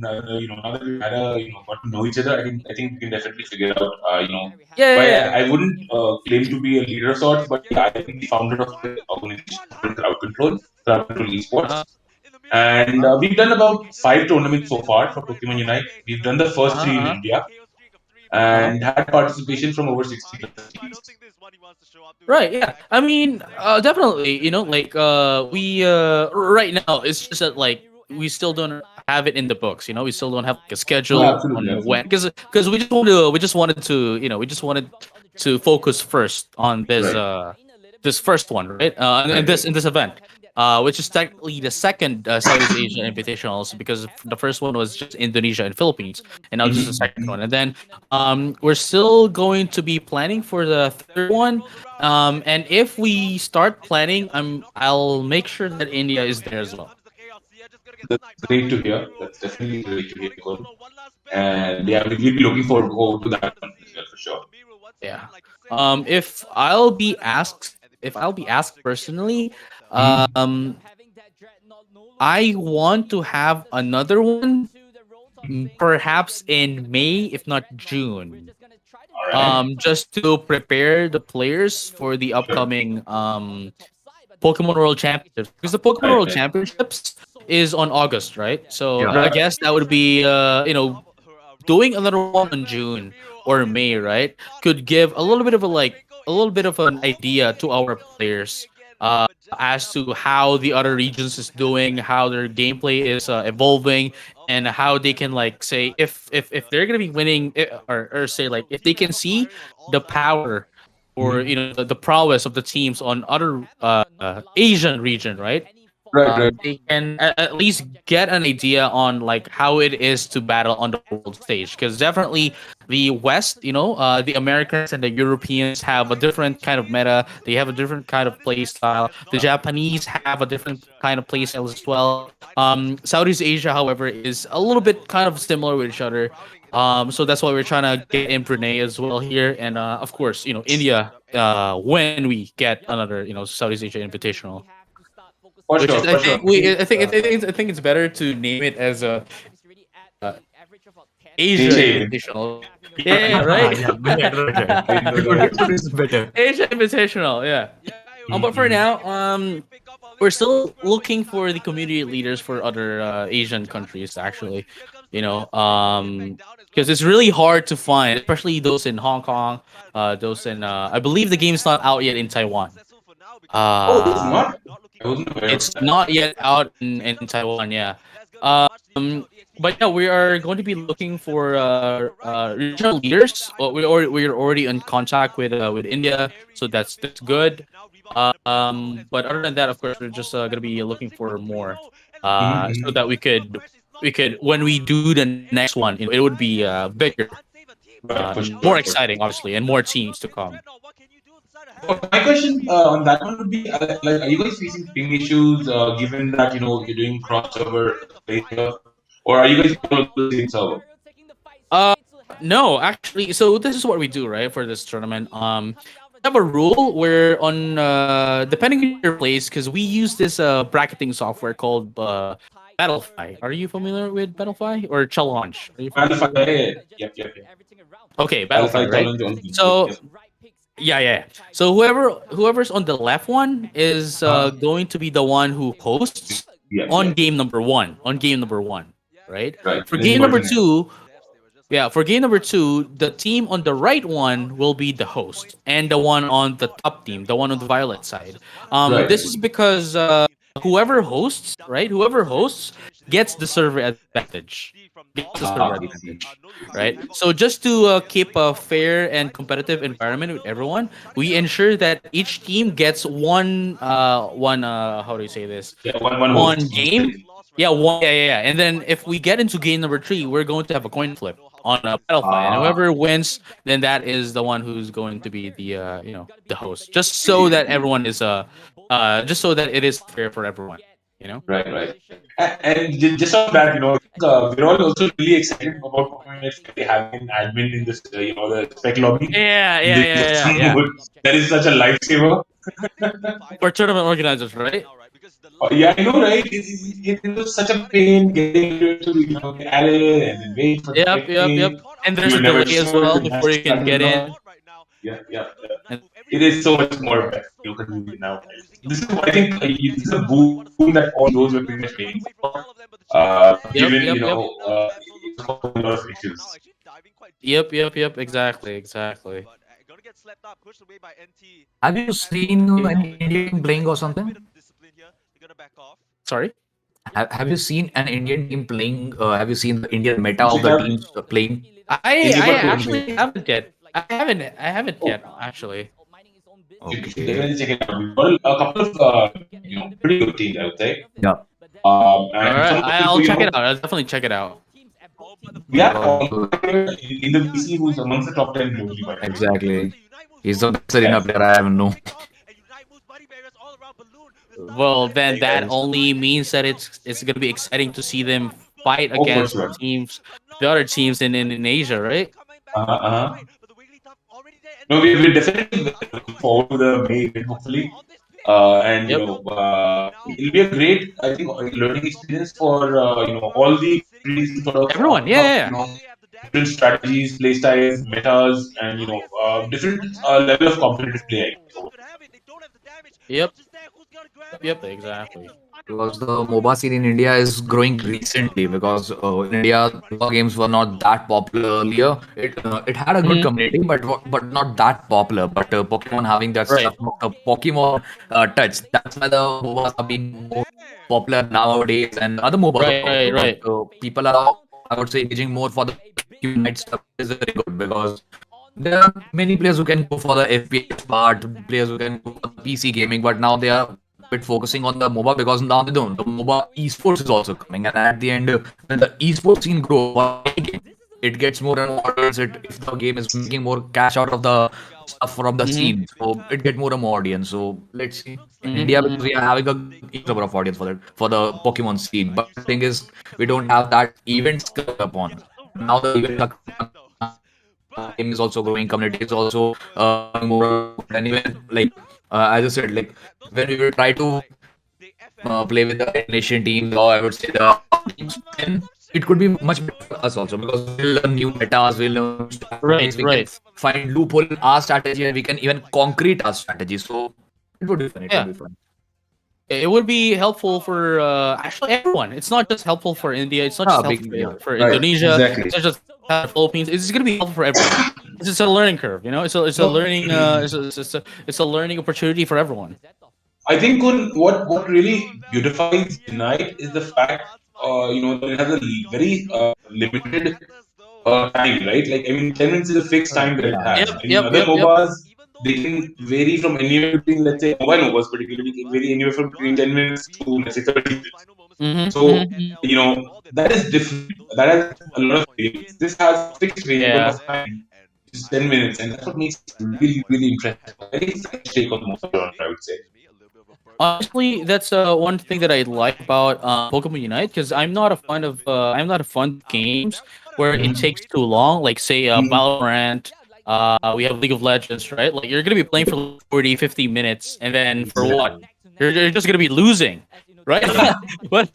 Speaker 8: that we've had got to know each other, I think we can definitely figure it out.
Speaker 1: Yeah.
Speaker 8: I wouldn't claim to be a leader of sorts, but yeah, I am the founder of the organization called Crowd Control Esports. And we've done about 5 tournaments so far for Pokemon Unite. We've done the first 3 in India and had participation from over 60 plus teams.
Speaker 1: Right, yeah. I mean, definitely, we right now it's just that like we still don't have it in the books, we still don't have like a schedule
Speaker 8: Absolutely.
Speaker 1: on when because we just wanted to focus first on this this first one, right? In this event. Which is technically the second Southeast Asia Invitationals because the first one was just Indonesia and Philippines, and now this is the second one. And then we're still going to be planning for the third one. And if we start planning, I'll make sure that India is there as well.
Speaker 8: That's great to hear. That's definitely great to hear, Cole. And yeah, we'll be looking forward to that one as well for sure.
Speaker 1: Yeah. If I'll be asked if I'll be asked personally,
Speaker 5: Hmm.
Speaker 1: I want to have another one, perhaps in May, if not June.
Speaker 8: All right.
Speaker 1: Just to prepare the players for the
Speaker 8: Sure.
Speaker 1: upcoming Pokemon World Championships, because the Pokemon
Speaker 8: Right.
Speaker 1: World
Speaker 8: Right.
Speaker 1: Championships is on August, right? So
Speaker 5: Yeah.
Speaker 1: I
Speaker 8: Right.
Speaker 1: guess that would be doing another one in June or May, right? Could give a little bit of a little bit of an idea to our players as to how the other regions is doing, how their gameplay is evolving, and how they can like say if they're gonna be winning or say like if they can see the power or
Speaker 5: Hmm.
Speaker 1: the prowess of the teams on other Asian region, right?
Speaker 8: Right. Right.
Speaker 1: They can at least get an idea on like how it is to battle on the world stage, because definitely the West, the Americans and the Europeans have a different kind of meta. They have a different kind of play style. The Japanese have a different kind of play style as well. Southeast Asia, however, is a little bit kind of similar with each other. So that's why we're trying to get in Brunei as well here, and of course, India. When we get another, Southeast Asia Invitational,
Speaker 8: For
Speaker 1: which is
Speaker 8: sure.
Speaker 1: I
Speaker 8: For sure.
Speaker 1: think we I think it's better to name it as a uh, Asia
Speaker 8: Asia even.
Speaker 1: Invitational. Yeah, right.
Speaker 5: Yeah, better.
Speaker 8: I know
Speaker 5: Before
Speaker 8: that.
Speaker 5: this is better.
Speaker 1: Asia Invitational. Yeah. But for
Speaker 5: Mhm.
Speaker 1: now, we're still looking for the community leaders for other Asian countries. Actually, because it's really hard to find, especially those in Hong Kong, those in I believe the game's not out yet in Taiwan.
Speaker 8: Oh, it's
Speaker 1: Uh,
Speaker 8: not. I wasn't aware of
Speaker 1: It's
Speaker 8: that.
Speaker 1: not yet out in Taiwan, yeah. But yeah, we are going to be looking for regional leaders. We're already in contact with India, so that's good. But other than that, of course, we're just gonna be looking for more, so
Speaker 8: Mm-hmm.
Speaker 1: that we could when we do the next one, it would be bigger,
Speaker 8: Right. For
Speaker 1: more
Speaker 8: sure. For sure.
Speaker 1: exciting, obviously, and more teams to come.
Speaker 8: My question on that one would be like, are you guys facing ping issues given that you're doing cross server play here, or are you guys all on the same server?
Speaker 1: No, actually, so this is what we do, right, for this tournament. We have a rule where on depending on your place, because we use this bracketing software called Battlefy. Are you familiar with Battlefy or Challenge? Are you familiar
Speaker 8: Alpha,
Speaker 1: with that?
Speaker 8: yep, yep, yep.
Speaker 1: Okay,
Speaker 8: Alpha
Speaker 1: Battlefy, right?
Speaker 8: challenge only. Yep,
Speaker 1: So
Speaker 8: yep.
Speaker 1: yeah, yeah. So whoever's on the left one is going to be the one who hosts
Speaker 8: Yep,
Speaker 1: on
Speaker 8: yep.
Speaker 1: game number one. On game number one, right?
Speaker 8: Right.
Speaker 1: For
Speaker 8: This
Speaker 1: game number
Speaker 8: person.
Speaker 1: two, yeah, for game number two, the team on the right one will be the host, and the one on the top team, the one on the violet side.
Speaker 8: Right.
Speaker 1: This is because whoever hosts, right? Whoever hosts gets the server advantage. Gets the server
Speaker 8: I see.
Speaker 1: advantage, right? So just to keep a fair and competitive environment with everyone, we ensure that each team gets one how do you say this?
Speaker 8: Yeah, one
Speaker 1: One
Speaker 8: host.
Speaker 1: game. Yeah, one. Yeah, yeah, yeah. And then if we get into game number three, we're going to have a coin flip on a Battlefy, and
Speaker 8: Ah,
Speaker 1: whoever wins, then that is the one who's going to be the the host. Just
Speaker 8: I
Speaker 1: so
Speaker 8: see.
Speaker 1: that everyone is just so that it is fair for everyone. You know.
Speaker 8: Right, right. And just on that, I think we're all also really excited about Pokemon UNITE finally having an admin in this, the spec lobby
Speaker 1: Yeah,
Speaker 8: in
Speaker 1: yeah,
Speaker 8: this
Speaker 1: yeah, yeah,
Speaker 8: season
Speaker 1: yeah.
Speaker 8: mode. That is such a lifesaver.
Speaker 1: For tournament organizers, right?
Speaker 8: Yeah, I know, right? It was such a pain getting to get added and then wait for the
Speaker 1: Yep,
Speaker 8: spec
Speaker 1: yep, yep.
Speaker 8: thing.
Speaker 1: And
Speaker 8: You
Speaker 1: there's
Speaker 8: were
Speaker 1: a
Speaker 8: never
Speaker 1: delay as
Speaker 8: sure
Speaker 1: well
Speaker 8: if it has
Speaker 1: before
Speaker 8: to
Speaker 1: you can
Speaker 8: happen or
Speaker 1: get
Speaker 8: not.
Speaker 1: in.
Speaker 8: Yeah, yeah, yeah.
Speaker 1: And
Speaker 8: It is so much more better. You can do it now. This is what I think this is a boon that all those were pretty much waiting for.
Speaker 1: yep,
Speaker 8: Given
Speaker 1: yep, yep.
Speaker 8: it was causing a lot of issues.
Speaker 1: Yep, yep, yep. Exactly, exactly.
Speaker 5: Have you seen any Indian team playing or something?
Speaker 1: Sorry.
Speaker 5: Have you seen an Indian team playing? Have you seen the Indian meta of
Speaker 8: Check
Speaker 5: the
Speaker 8: out
Speaker 5: teams playing?
Speaker 1: I
Speaker 8: Anybody playing
Speaker 1: actually
Speaker 8: this?
Speaker 1: haven't yet. I haven't yet actually.
Speaker 8: You should
Speaker 5: Okay.
Speaker 8: definitely check it out. We've got a couple of pretty good teams, I would say.
Speaker 5: Yeah.
Speaker 1: All
Speaker 8: And
Speaker 1: right,
Speaker 8: some of them,
Speaker 1: I'll check it out. I'll definitely check it out.
Speaker 8: we have
Speaker 5: Uh,
Speaker 8: in the VC who's amongst the top 10 globally, by the way.
Speaker 5: exactly. He's the best arena
Speaker 8: Yeah.
Speaker 5: player I ever know.
Speaker 1: Well, then that
Speaker 5: Yes.
Speaker 1: only means that it's gonna be exciting to see them fight
Speaker 8: Oh, for
Speaker 1: against
Speaker 8: sure.
Speaker 1: the other teams in Asia, right?
Speaker 8: Uh-huh. No, we're definitely looking forward to the May event, hopefully. And it'll be a great, I think, learning experience for all the countries to sort of
Speaker 1: Everyone, yeah.
Speaker 8: different strategies, play styles, metas, and different level of competitive play. I guess.
Speaker 1: Yep, exactly.
Speaker 5: Because the MOBA scene in India is growing recently, because in India MOBA games were not that popular earlier. It had a good community, but not that popular. But Pokemon having that stuff, the Pokemon touch, that's why the MOBAs are being more popular nowadays, and other MOBAs also. But people are now, I would say, engaging more for the Pokemon UNITE stuff, is very good, because there are many players who can go for the FPS part, players who can go for the PC gaming, but now they are bit focusing on the MOBA, because now they don't. The MOBA esports is also coming, and at the end, when the esports scene grows, it gets more and more audience. If the game is making more cash out of the stuff from the scene, so it get more and more audience. So let's see in India, because we are having a huge number of audience for the Pokemon scene. But the thing is, we don't have that events coming upon. Now the events are coming up, game is also growing, community is also more, and even like as I said, like when we will try to play with the Indonesian teams, or I would say the teams, then it could be much better for us also, because we'll learn new metas, we'll learn new strategies, we can find loophole in our strategy, and we can even concrete our strategy. So it would be fun. It would be fun.
Speaker 1: It would be helpful for actually everyone. It's not just helpful for India. It's not just helpful for Indonesia.
Speaker 8: Exactly.
Speaker 1: It's not just the Philippines. It's going to be helpful for everyone. It's just a learning curve, It's a learning. It's a learning opportunity for everyone.
Speaker 8: I think what really beautifies Unite is the fact that it has a very limited time, right? Like, I mean, 10 minutes is a fixed time that it has. Other MOBAs, they can vary from anywhere between, let's say, mobile MOBAs particularly, can vary anywhere from between 10 minutes to, let's say, 30 minutes. So, that is different. That has a lot of variance. This has a fixed variable of time, which is 10 minutes, and that's what makes it really, really impressive. Very fresh take on the mobile genre, I would say.
Speaker 1: Honestly, that's one thing that I like about Pokemon Unite, because I'm not a fan of games where it takes too long. Like say Valorant, we have League of Legends, right? Like you're gonna be playing for like 40, 50 minutes, and then for what? You're just gonna be losing, right? But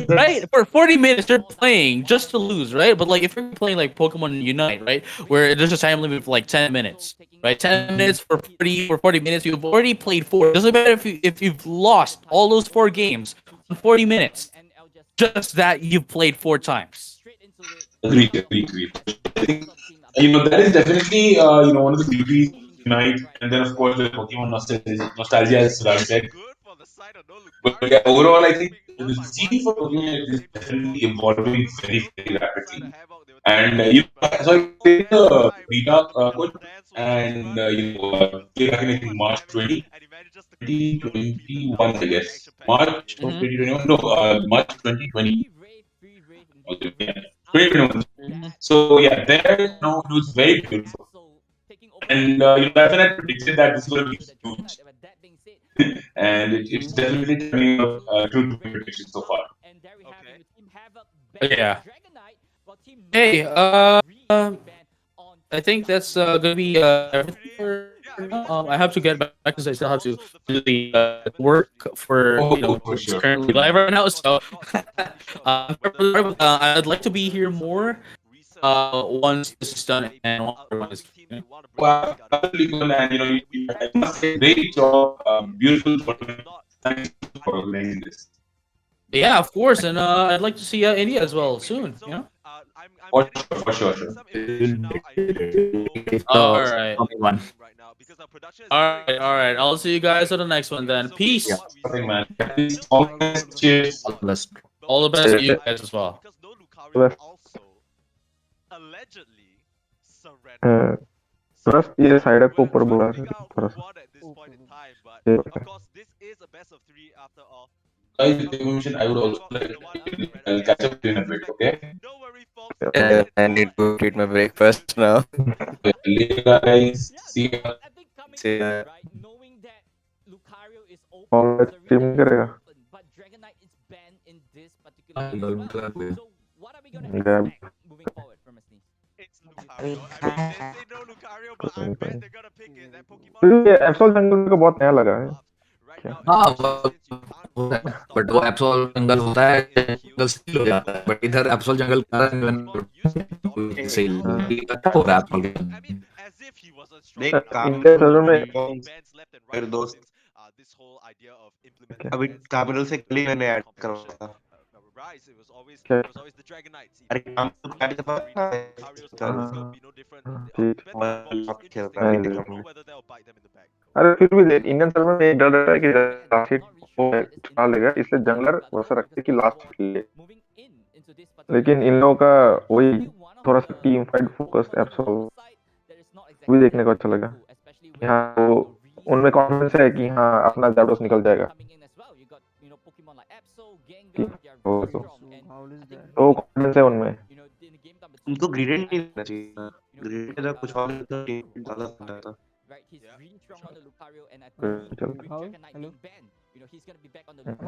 Speaker 1: right, for 40 minutes you're playing just to lose, right? But like if you're playing like Pokemon Unite, right, where there's a time limit for like 10 minutes, right? 10 minutes for 40 minutes, you've already played 4. It doesn't matter if you've lost all those 4 games in 40 minutes, just that you've played 4 times.
Speaker 8: Agreed. I think that is definitely one of the beauties of Unite, and then of course the Pokemon nostalgia, as Raj said. But yeah, overall, I think the scene for Pokemon is definitely evolving very, very rapidly. And so I played the beta code, and way back in I think March 2021, I guess. March of 2021? No, March 2020. Okay, yeah, 2021. So yeah, there it was very beautiful. And that's when I predicted that this is going to be huge. And it's definitely turning out true to my prediction so far.
Speaker 1: Yeah. Hey, I think that's gonna be everything for now. I have to get back because I still have to do the work for
Speaker 8: for sure.
Speaker 1: currently live right now. So I'd like to be here more once this is done and once everyone is.
Speaker 8: Wow, absolutely good, and I must say, great job, beautiful tournament. Thanks for organizing this.
Speaker 1: Yeah, of course, and I'd like to see India as well soon.
Speaker 8: For sure.
Speaker 1: All right. All right. I'll see you guys on the next one then. Peace.
Speaker 8: Nothing, man. Cheers.
Speaker 1: All the best to you guys as well.
Speaker 3: Trust ये side को ऊपर बुला रहे
Speaker 8: Guys, I would also like to catch up in a bit, okay?
Speaker 10: I need to eat my breakfast now.
Speaker 8: Later, guys. See ya.
Speaker 10: See ya.
Speaker 3: और team करेगा
Speaker 5: Yeah.
Speaker 9: What are we gonna expect moving forward from Masneeze?
Speaker 3: ये एप्सोल जंगल को बहुत नया लगा है क्या?
Speaker 5: हाँ बट वो एप्सोल जंगल होता है, जंगल सील हो जाता है, बट इधर एप्सोल जंगल सील हो रहा है एप्सोल के।
Speaker 3: इंडियन सर्वर में
Speaker 12: मेरे दोस्त अभी कैपिटल से कल ही मैंने ऐड करवाया था।
Speaker 3: क्या?
Speaker 12: अरे काम तो कर के
Speaker 3: अरे फिर भी देख, इंडियन सर्वर में एक डर रहता है कि लास्ट हिट वो उठा लेगा, इसलिए जंगलर वैसा रखते कि लास्ट हिट ले। लेकिन इन लोगों का वही थोड़ा सा टीम फाइट फोकस्ड एप्सोल भी देखने को अच्छा लगा। यहाँ वो उनमें कॉन्फिडेंस है कि हाँ अपना जैप्टोस निकल जाएगा। तो कॉन्फिडेंस है उनमें।
Speaker 12: उनको ग्रेडेड नहीं देना चाहिए, ग्रेडेड का कुछ और तो ज्यादा होता था।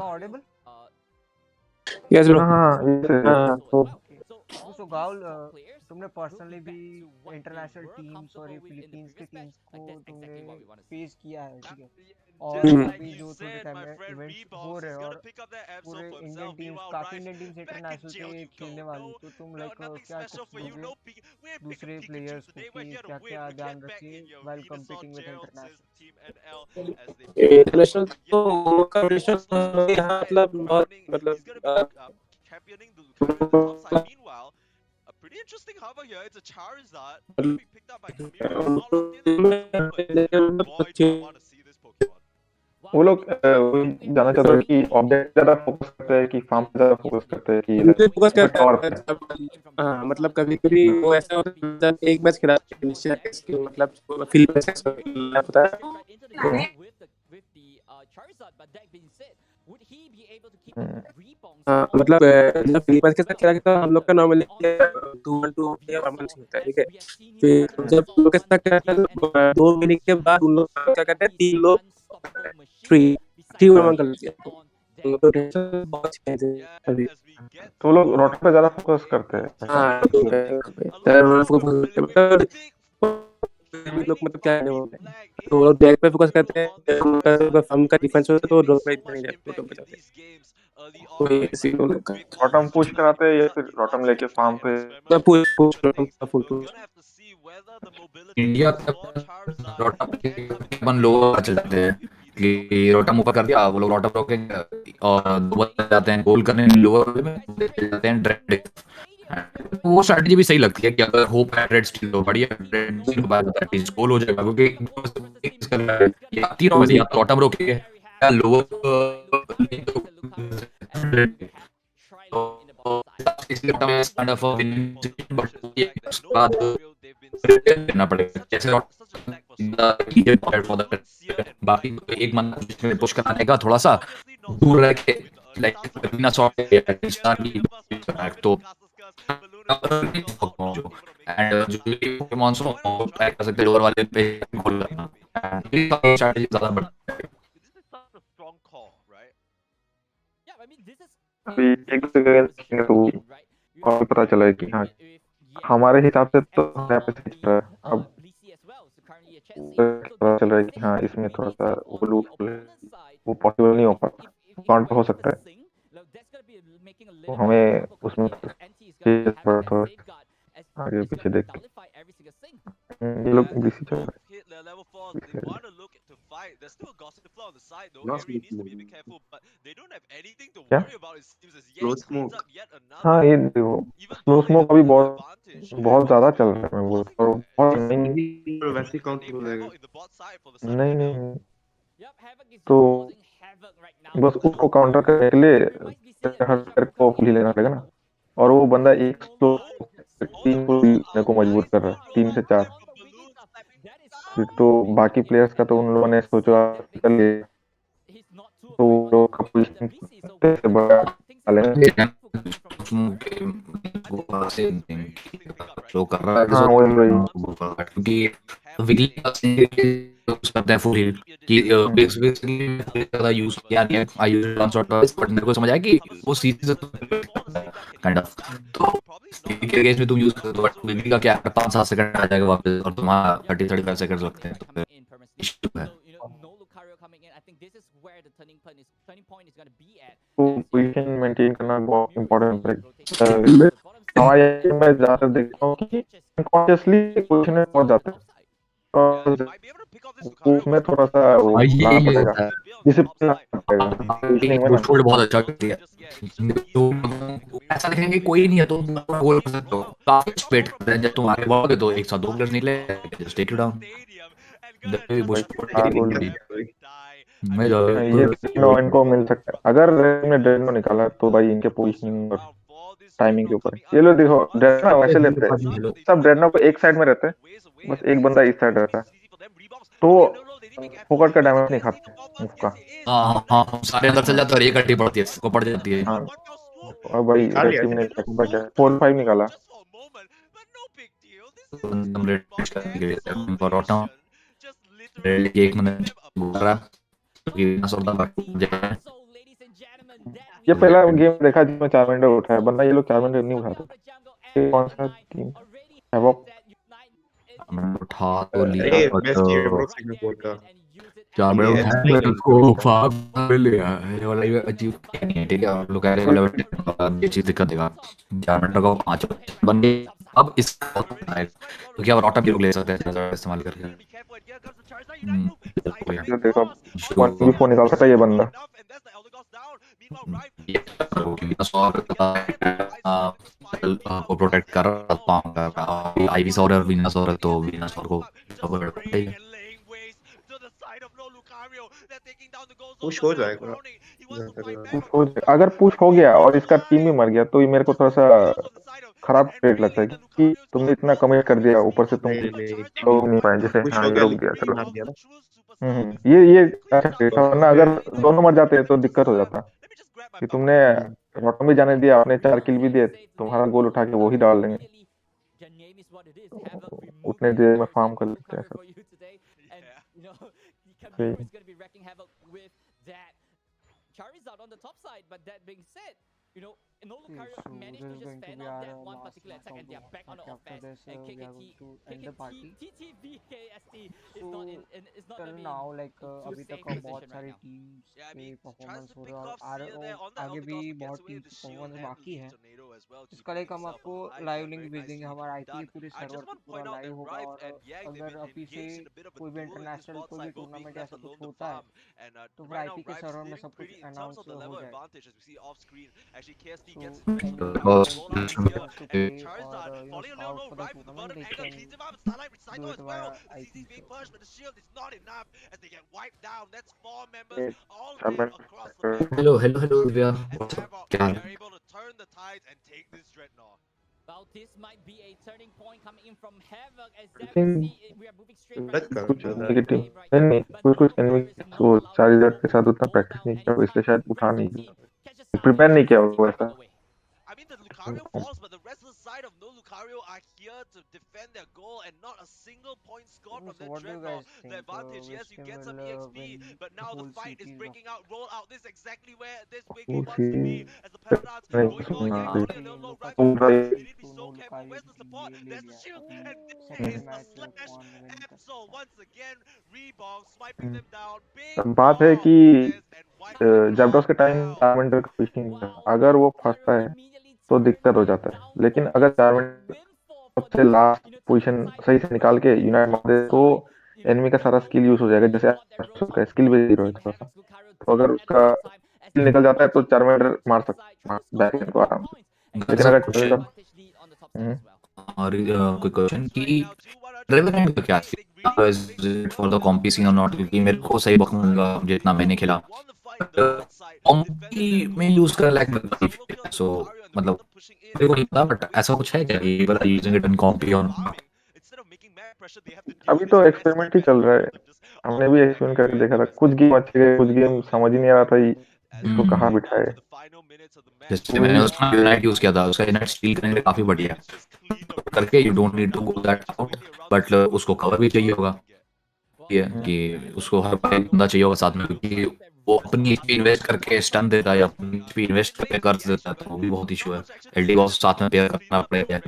Speaker 4: Audible?
Speaker 13: Yes, bro.
Speaker 4: So growl, तुमने पर्सनली भी इंटरनेशनल टीम्स और ये फिलीपींस के टीम्स को तुमने फेस किया है, ठीक है? और अभी जो थोड़े टाइम में इवेंट्स हो रहे हैं और पूरे इंडियन टीम्स, काफी इंडियन टीम्स इंटरनेशनल पे खेलने वाली, तो तुम लाइक क्या टिप्स दोगे दूसरे प्लेयर्स को कि क्या क्या ध्यान रखें while competing with international?
Speaker 13: International तो कंपटीशन यहाँ मतलब
Speaker 3: वो लोग वही जानना चाहते हैं कि ऑब्जेक्ट ज्यादा फोकस करते हैं कि फार्म पे ज्यादा फोकस करते हैं कि
Speaker 13: फोकस करते हैं। हाँ मतलब कभी कभी वो ऐसा होता है जब एक मैच खिला मतलब फील्ड होता है। मतलब जब फिलीपींस के साथ खेला तो हम लोग का नॉर्मली 2-1-2 होता है, ठीक है? फिर जब लोग के साथ खेला तो 2 मिनट के बाद उन लोग क्या करते हैं, 3 लोग 3-1 कर लेते हैं। तो टेंशन बहुत है अभी।
Speaker 3: तो लोग रोट पे ज्यादा फोकस करते हैं।
Speaker 13: हाँ लोग मतलब क्या है वो, तो लोग बैक पे फोकस करते हैं, उनका डिफेंस होता है तो रोड पे इतना नहीं जाते, पे जाते हैं। कोई ऐसी लोग का
Speaker 3: रॉटम पुश कराते हैं या फिर रॉटम लेके फार्म पे
Speaker 13: पुश फुल पुश।
Speaker 5: इंडिया अपन लोग चल जाते हैं कि रोटम ऊपर कर दिया, वो लोग रोटम रोकेंगे और दो बंदे जाते हैं गोल करने लोअर में, जाते हैं डायरेक्ट। वो स्ट्रैटेजी भी सही लगती है कि अगर होप है रेड स्टील तो बढ़िया, रेड स्टील के बाद एटलीस्ट गोल हो जाएगा, क्योंकि या तीनों में से या तो रोटम रोकेंगे या लोअर इसलिए काइंड ऑफ करना पड़ेगा। जैसे बाकी एक मन पुश कराने का थोड़ा सा दूर रह के लाइक बिना शॉट तो एंड जो पोकेमॉन सो ट्रैक कर सकते लोअर वाले पे गोल करना, स्ट्रेटजी ज्यादा बढ़िया है।
Speaker 3: अभी एक जगह देखेंगे तो और पता चला है कि हाँ हमारे हिसाब से तो यहाँ पे सही चल रहा है। अब पता चल रहा है कि हाँ इसमें थोड़ा सा वो लूप वो पॉसिबल नहीं हो पाता, काउंट हो सकता है, तो हमें उसमें थोड़ा आगे पीछे देख ये लोग बीसी चल रहा क्या? हाँ ये स्लो स्मोक अभी बहुत ज्यादा चल रहा है वो, और बहुत
Speaker 12: वैसे काउंट हो जाएगा।
Speaker 3: नहीं तो बस उसको काउंटर करने के लिए हर को फुल ही लेना पड़ेगा ना, और वो बंदा एक स्लो 3 को लेने को मजबूर कर रहा है, 3 से 4। फिर तो बाकी प्लेयर्स का तो उन लोगों ने सोचा कर लिए, तो लोग का पोजीशन से बड़ा
Speaker 5: शो कर रहा है क्योंकि करते हैं फुल हील कि बेसिकली ज्यादा यूज किया नहीं है। आई यूज वन शॉट बट मेरे को समझ आया कि वो सीधे काइंड ऑफ। तो के केस में तुम यूज करते हो, बट बीबी का क्या 5-7 सेकंड आ जाएगा वापस और तुम्हारा 30-35 सेकंड लगते हैं, तो फिर इश्यू है।
Speaker 3: तो पोजीशन मेंटेन करना बहुत इम्पोर्टेंट है। हमारे यहाँ मैं ज्यादातर देखता हूँ कि अनकॉन्शियसली पोजीशन में पहुंच जाते हैं, तो उसमें थोड़ा सा वो लाना पड़ेगा, डिसिप्लिन लाना पड़ेगा पोजीशनिंग में ना।
Speaker 5: शॉट बहुत अच्छा करती है। तो ऐसा देखेंगे कोई नहीं है तो तुम गोल कर सकते हो, काफी वेट करते हैं, जब तुम आगे बढ़ोगे तो एक साथ 2 प्लेयर्स निकले, जस्ट टेक यू डाउन। भी बुश मैं
Speaker 3: ये ड्रेनो इनको मिल सकता है, अगर ने ड्रेनो निकाला तो भाई इनके पोजीशनिंग और टाइमिंग के ऊपर। ये लो देखो ड्रेनो वैसे लेते हैं, सब ड्रेनो को एक साइड में रहते हैं, बस एक बंदा इस साइड रहता है, तो फोकट का डैमेज नहीं खाते उसका।
Speaker 5: हाँ सारे अंदर चल जाते हैं और एक अड्डी पड़ती है, उसको पड़ जाती है।
Speaker 3: हाँ और भाई रेड टीम ने 4-5 निकाला।
Speaker 5: एक मिनट
Speaker 3: ये पहला गेम देखा जिसमें 4 मिनट उठाया, वरना ये लोग 4 मिनट नहीं उठाते। ये कौन सा टीम है वो?
Speaker 5: उठा तो लिया
Speaker 12: अरे
Speaker 5: but
Speaker 12: best team bro Singapore का।
Speaker 5: 4 मिनट
Speaker 12: ये
Speaker 5: उठाया मैं उसको फाक लिया ये वाला ये अजीब नहीं है, ठीक है। और लोग कह रहे वाला ये चीज दिक्कत देगा। 4 मिनट का 5 बन गए। अब इस तो क्या ऑटो भी ले सकते हैं इस्तेमाल करके।
Speaker 3: ये देखो 1v4 निकाल सकता है ये बंदा।
Speaker 5: को प्रोटेक्ट कर पाऊंगा आईवीसॉर और वीनासॉर, तो वीनासॉर को
Speaker 12: पुश हो जाएगा।
Speaker 3: अगर पुश हो गया और इसका टीम भी मर गया तो ये मेरे को थोड़ा सा खराब ट्रेड लगता है कि तुमने इतना कमिट कर दिया, ऊपर से तुम लोग नहीं पाए। जैसे हाँ ये रोक दिया, चलो ये अच्छा ट्रेड था, वरना अगर दोनों मर जाते तो दिक्कत हो जाता कि तुमने रॉटम भी जाने दिया, आपने 4 किल भी दिए, तुम्हारा गोल उठा के वो ही डाल देंगे, तो उतने देर में फार्म कर लेते हैं सब।
Speaker 4: managed to just fan out that one particular attack and they are back on the offense. And KKT is not in, it's not gonna be now like
Speaker 9: in
Speaker 4: अभी
Speaker 9: safe
Speaker 4: तक बहुत
Speaker 9: position
Speaker 4: सारी
Speaker 9: right now.
Speaker 4: Teams के performance हो रहे हैं और आगे भी बहुत टीम्स परफॉर्मेंस बाकी है। इसका लाइक हम आपको लाइव लिंक भेजेंगे, हमारा आईपी पूरे सर्वर पे पूरा लाइव होगा। और अगर अभी से कोई भी इंटरनेशनल कोई भी टूर्नामेंट ऐसा कुछ होता है तो फिर आईपी के सर्वर में सब कुछ अनाउंस हो जाएगा।
Speaker 5: हेलो दिव्या, क्या हाल है?
Speaker 9: Well, this might be a turning point coming in from Havoc as
Speaker 3: I think
Speaker 9: we are moving straight back to
Speaker 3: कुछ नेगेटिव नहीं, कुछ एनिमी वो 4000 के साथ उतना प्रैक्टिस नहीं किया, इसलिए शायद उठा नहीं किया, प्रिपेयर नहीं किया वो ऐसा।
Speaker 14: I mean, the Lucario falls, but the rest of the side of No Lucario are here to defend their goal, and not a single point scored from their Dreadnought. The advantage, yes, you get some EXP, but now the fight is breaking out. Roll out, this is exactly where this Wiggy wants to be, as the Paradise going for a gank on it. They'll low right for it. You need to be so careful. Where's the support? There's the shield, and there is the slash. Absol once again, rebound, swiping them down. Big
Speaker 3: बात है कि जैप्टोस के time 4 minute का fishing, अगर वो फंसता है तो दिक्कत हो जाता है, लेकिन अगर 4 मिनट सबसे लास्ट पोजीशन सही से निकाल के यूनाइट मार दे तो एनिमी का सारा स्किल यूज हो जाएगा। जैसे उसका स्किल भी 0 है थोड़ा सा, तो अगर उसका स्किल निकल जाता है तो 4 मिनट मार सकता है बैकएंड को आराम से। लेकिन अगर
Speaker 5: और कोई क्वेश्चन कि रेवेनेंट का क्या फॉर द कॉम्पी सीन और नॉट, क्योंकि मेरे को सही बकूंगा जितना मैंने खेला कॉम्पी में यूज कर लाइक सो मतलब मेरे को नहीं पता, बट ऐसा कुछ है क्या ये वाला यूजिंग इट इन कॉम्पी और नॉट?
Speaker 3: अभी तो एक्सपेरिमेंट ही चल रहा है, हमने भी एक्सपेरिमेंट करके देखा था। कुछ गेम अच्छे गए, कुछ गेम समझ ही नहीं आ रहा था इसको कहाँ बिठाए।
Speaker 5: जैसे मैंने उसका यूनाइट यूज किया था, उसका यूनाइट स्टील करने के लिए काफी बढ़िया करके, you don't need to go that out, but उसको कवर भी चाहिए होगा। है कि उसको हर बार एक बंदा चाहिए होगा साथ में, क्योंकि वो अपनी HP इन्वेस्ट करके स्टन देता है या अपनी HP इन्वेस्ट करके कर्ज देता है, तो वो भी बहुत इशू है। एलडी को साथ में पेयर करना पड़ेगा।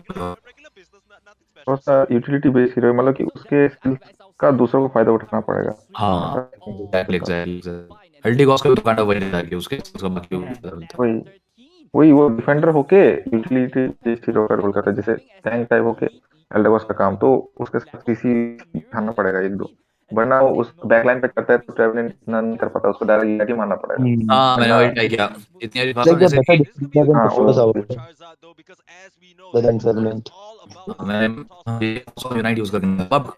Speaker 3: थोड़ा सा यूटिलिटी बेस्ड हीरो, मतलब कि उसके स्किल का दूसरों को फायदा उठाना पड़ेगा।
Speaker 5: हाँ एग्जैक्टली एलडी को उसका काइंड ऑफ वही रहता है कि उसके skills का बाकी
Speaker 3: वही वही वो डिफेंडर होके यूटिलिटी बेस्ड हीरो का रोल करता है, जैसे टैंक टाइप होके एल्डेबॉस का काम, तो उसके साथ सीसी दिखाना पड़ेगा एक दो, वरना वो उस बैकलाइन पे करता है तो ट्रेवलिंग इतना नहीं कर पाता, उसको डायरेक्ट ही मारना पड़ेगा।
Speaker 5: हाँ मैंने
Speaker 3: वरना
Speaker 5: वही ट्राई किया इतनी बारी फास्ट जैसे कि
Speaker 3: हाँ वो
Speaker 5: मैं यूनाइट यूज करूंगा। अब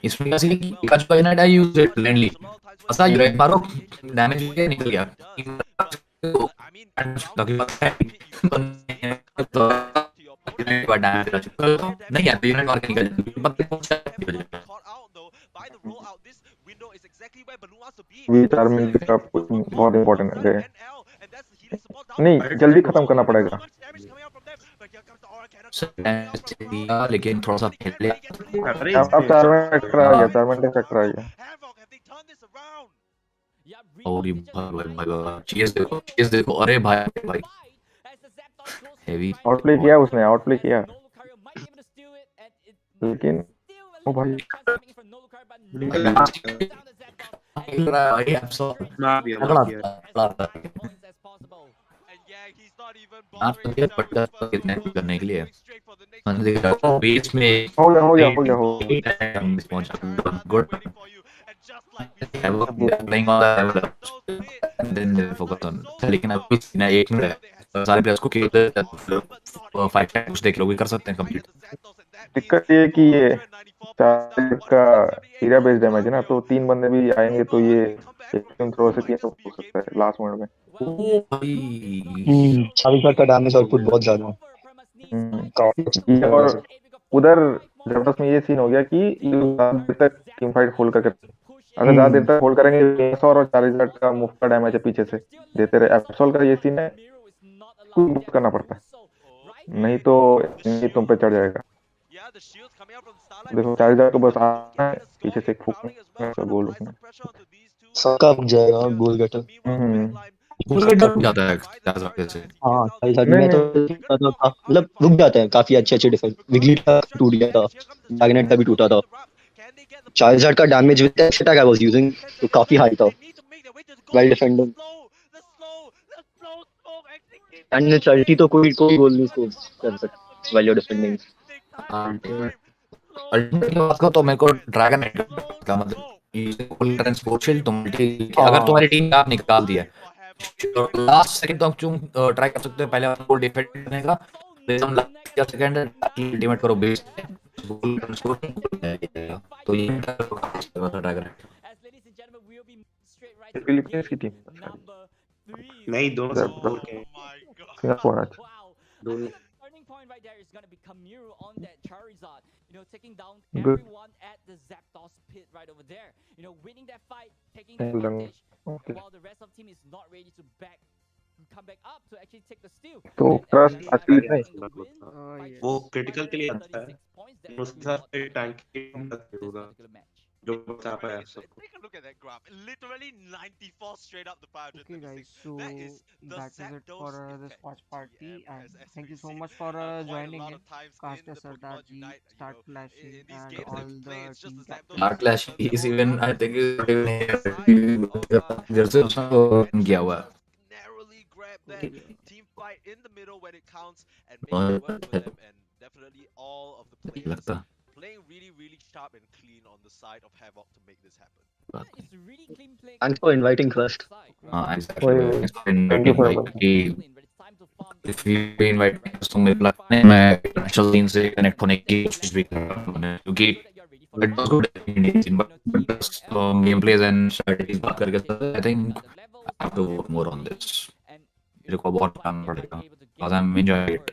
Speaker 5: इसमें क्या सीन है कि पिकाचू का unite I use it blindly, ऐसा यूनाइट मारो डैमेज के निकल गया तो यूनाइट का डैमेज नहीं यार, यूनाइट मार के निकल
Speaker 3: वी चार्मिंग का बहुत इंपॉर्टेंट है। नहीं जल्दी खत्म करना पड़ेगा।
Speaker 5: लेकिन थोड़ा सा पहले
Speaker 3: अब चार्मिंग फैक्टर आ गया, चार्मिंग फैक्टर आ गया।
Speaker 5: और भाई चीज देखो अरे भाई भाई हेवी
Speaker 3: आउटप्ले किया उसने, आउटप्ले किया, लेकिन ओ भाई
Speaker 5: करने के लिए बीच में
Speaker 3: हो गया
Speaker 5: good playing on the level up and then they focus on, लेकिन अब ना एक मिनट है सारे प्लेयर्स को खेल 5 टाइम्स देख लो भी कर सकते हैं कंप्लीट।
Speaker 3: दिक्कत ये है कि ये 4 का एरिया बेस्ड डैमेज है ना, तो 3 बंदे भी आएंगे तो ये एक थ्रो से 3 हो सकता है लास्ट मोड में।
Speaker 5: ओ भाई
Speaker 15: 40 का डैमेज आउटपुट बहुत ज्यादा है।
Speaker 3: और उधर जबरदस्त में ये सीन हो गया कि ये ज्यादा देर तक टीम फाइट होल्ड करके, अगर ज्यादा देर तक होल्ड करेंगे 100 और 40 का मुफ्त का डैमेज है पीछे से देते रहे। एब्सोल का ये सीन है कुछ करना पड़ता है, नहीं तो नहीं तुम पे चढ़ जाएगा। देखो 40 तो बस आना है पीछे से एक फूकना गोल उसमें
Speaker 15: सबका रुक जाएगा गोल गेटर।
Speaker 5: गोल गेटर रुक जाता है से।
Speaker 15: हाँ 40 में तो मतलब रुक जाते हैं काफी अच्छे डिफेंस। विगली का टूट गया था, मैग्नेट का भी टूटा था। 40 का damage with attack I was using तो काफी हाई था वेल डिफेंडेड। एंड नेचुरलिटी तो कोई गोल नहीं स्कोर कर सकता वेल डिफेंडिंग।
Speaker 5: अल्टीमेट की बात करो तो मेरे को ड्रैगन का मतलब ये फुल टर्न स्पोर्ट शील्ड तुम अगर तुम्हारी टीम आप निकाल दिया तो लास्ट सेकंड तो तुम ट्राई कर सकते हो पहले आपको डिफेंड करने का, तुम लास्ट सेकंड अल्टीमेट करो बेस फुल टर्न स्कोर तो ये ड्रैगन
Speaker 3: फिलीपींस की टीम
Speaker 12: नहीं दोनों
Speaker 3: सिंगापुर आज
Speaker 12: दोनों
Speaker 9: Turning point right there is going to be Kamiru on that Charizard, taking down
Speaker 3: Good.
Speaker 9: everyone at the Zapdos pit right over there. Winning that fight, taking the
Speaker 3: Well done.
Speaker 9: advantage,
Speaker 3: Okay.
Speaker 9: while the rest of the team is not ready to come back up to actually take the steal.
Speaker 3: तो trust असली नहीं
Speaker 12: वो critical के लिए अच्छा है, उसके साथ टैंक होगा जो बचा पाया सबको।
Speaker 14: Take a look at that graph. Literally 94 straight up the power.
Speaker 4: Okay guys, so
Speaker 14: that is
Speaker 4: it
Speaker 14: Zapdos
Speaker 4: for this
Speaker 14: effect.
Speaker 4: watch party, and
Speaker 14: as
Speaker 4: thank you
Speaker 14: we've
Speaker 4: so
Speaker 14: seen,
Speaker 4: much for
Speaker 14: quite a
Speaker 4: joining
Speaker 14: lot
Speaker 4: in.
Speaker 14: of times in
Speaker 4: Caster
Speaker 14: the
Speaker 4: Sardar
Speaker 14: Pokemon
Speaker 4: ji,
Speaker 14: Unite,
Speaker 4: start flashing,
Speaker 14: in these
Speaker 4: and
Speaker 14: games
Speaker 4: all
Speaker 14: that we play,
Speaker 4: the
Speaker 14: it's just
Speaker 4: team
Speaker 14: the Zapdos
Speaker 4: captains.
Speaker 5: Dark Clash is even I think जैसे उसको किया हुआ है
Speaker 14: narrowly grab that team fight in the middle when it counts and make it work for them, and definitely all of the players
Speaker 5: लगता
Speaker 14: playing really sharp and clean on the side of Havoc to make this happen.
Speaker 9: It's really clean play.
Speaker 15: Thanks for inviting first.
Speaker 5: exactly like if you invite me तो मेरे लगता है मैं international scene से connect होने की कोशिश भी कर रहा हूँ क्योंकि it was good Indian scene but gameplays and strategies बात करके I think I have to work more on this मेरे को बहुत काम पड़ेगा because I'm enjoying it.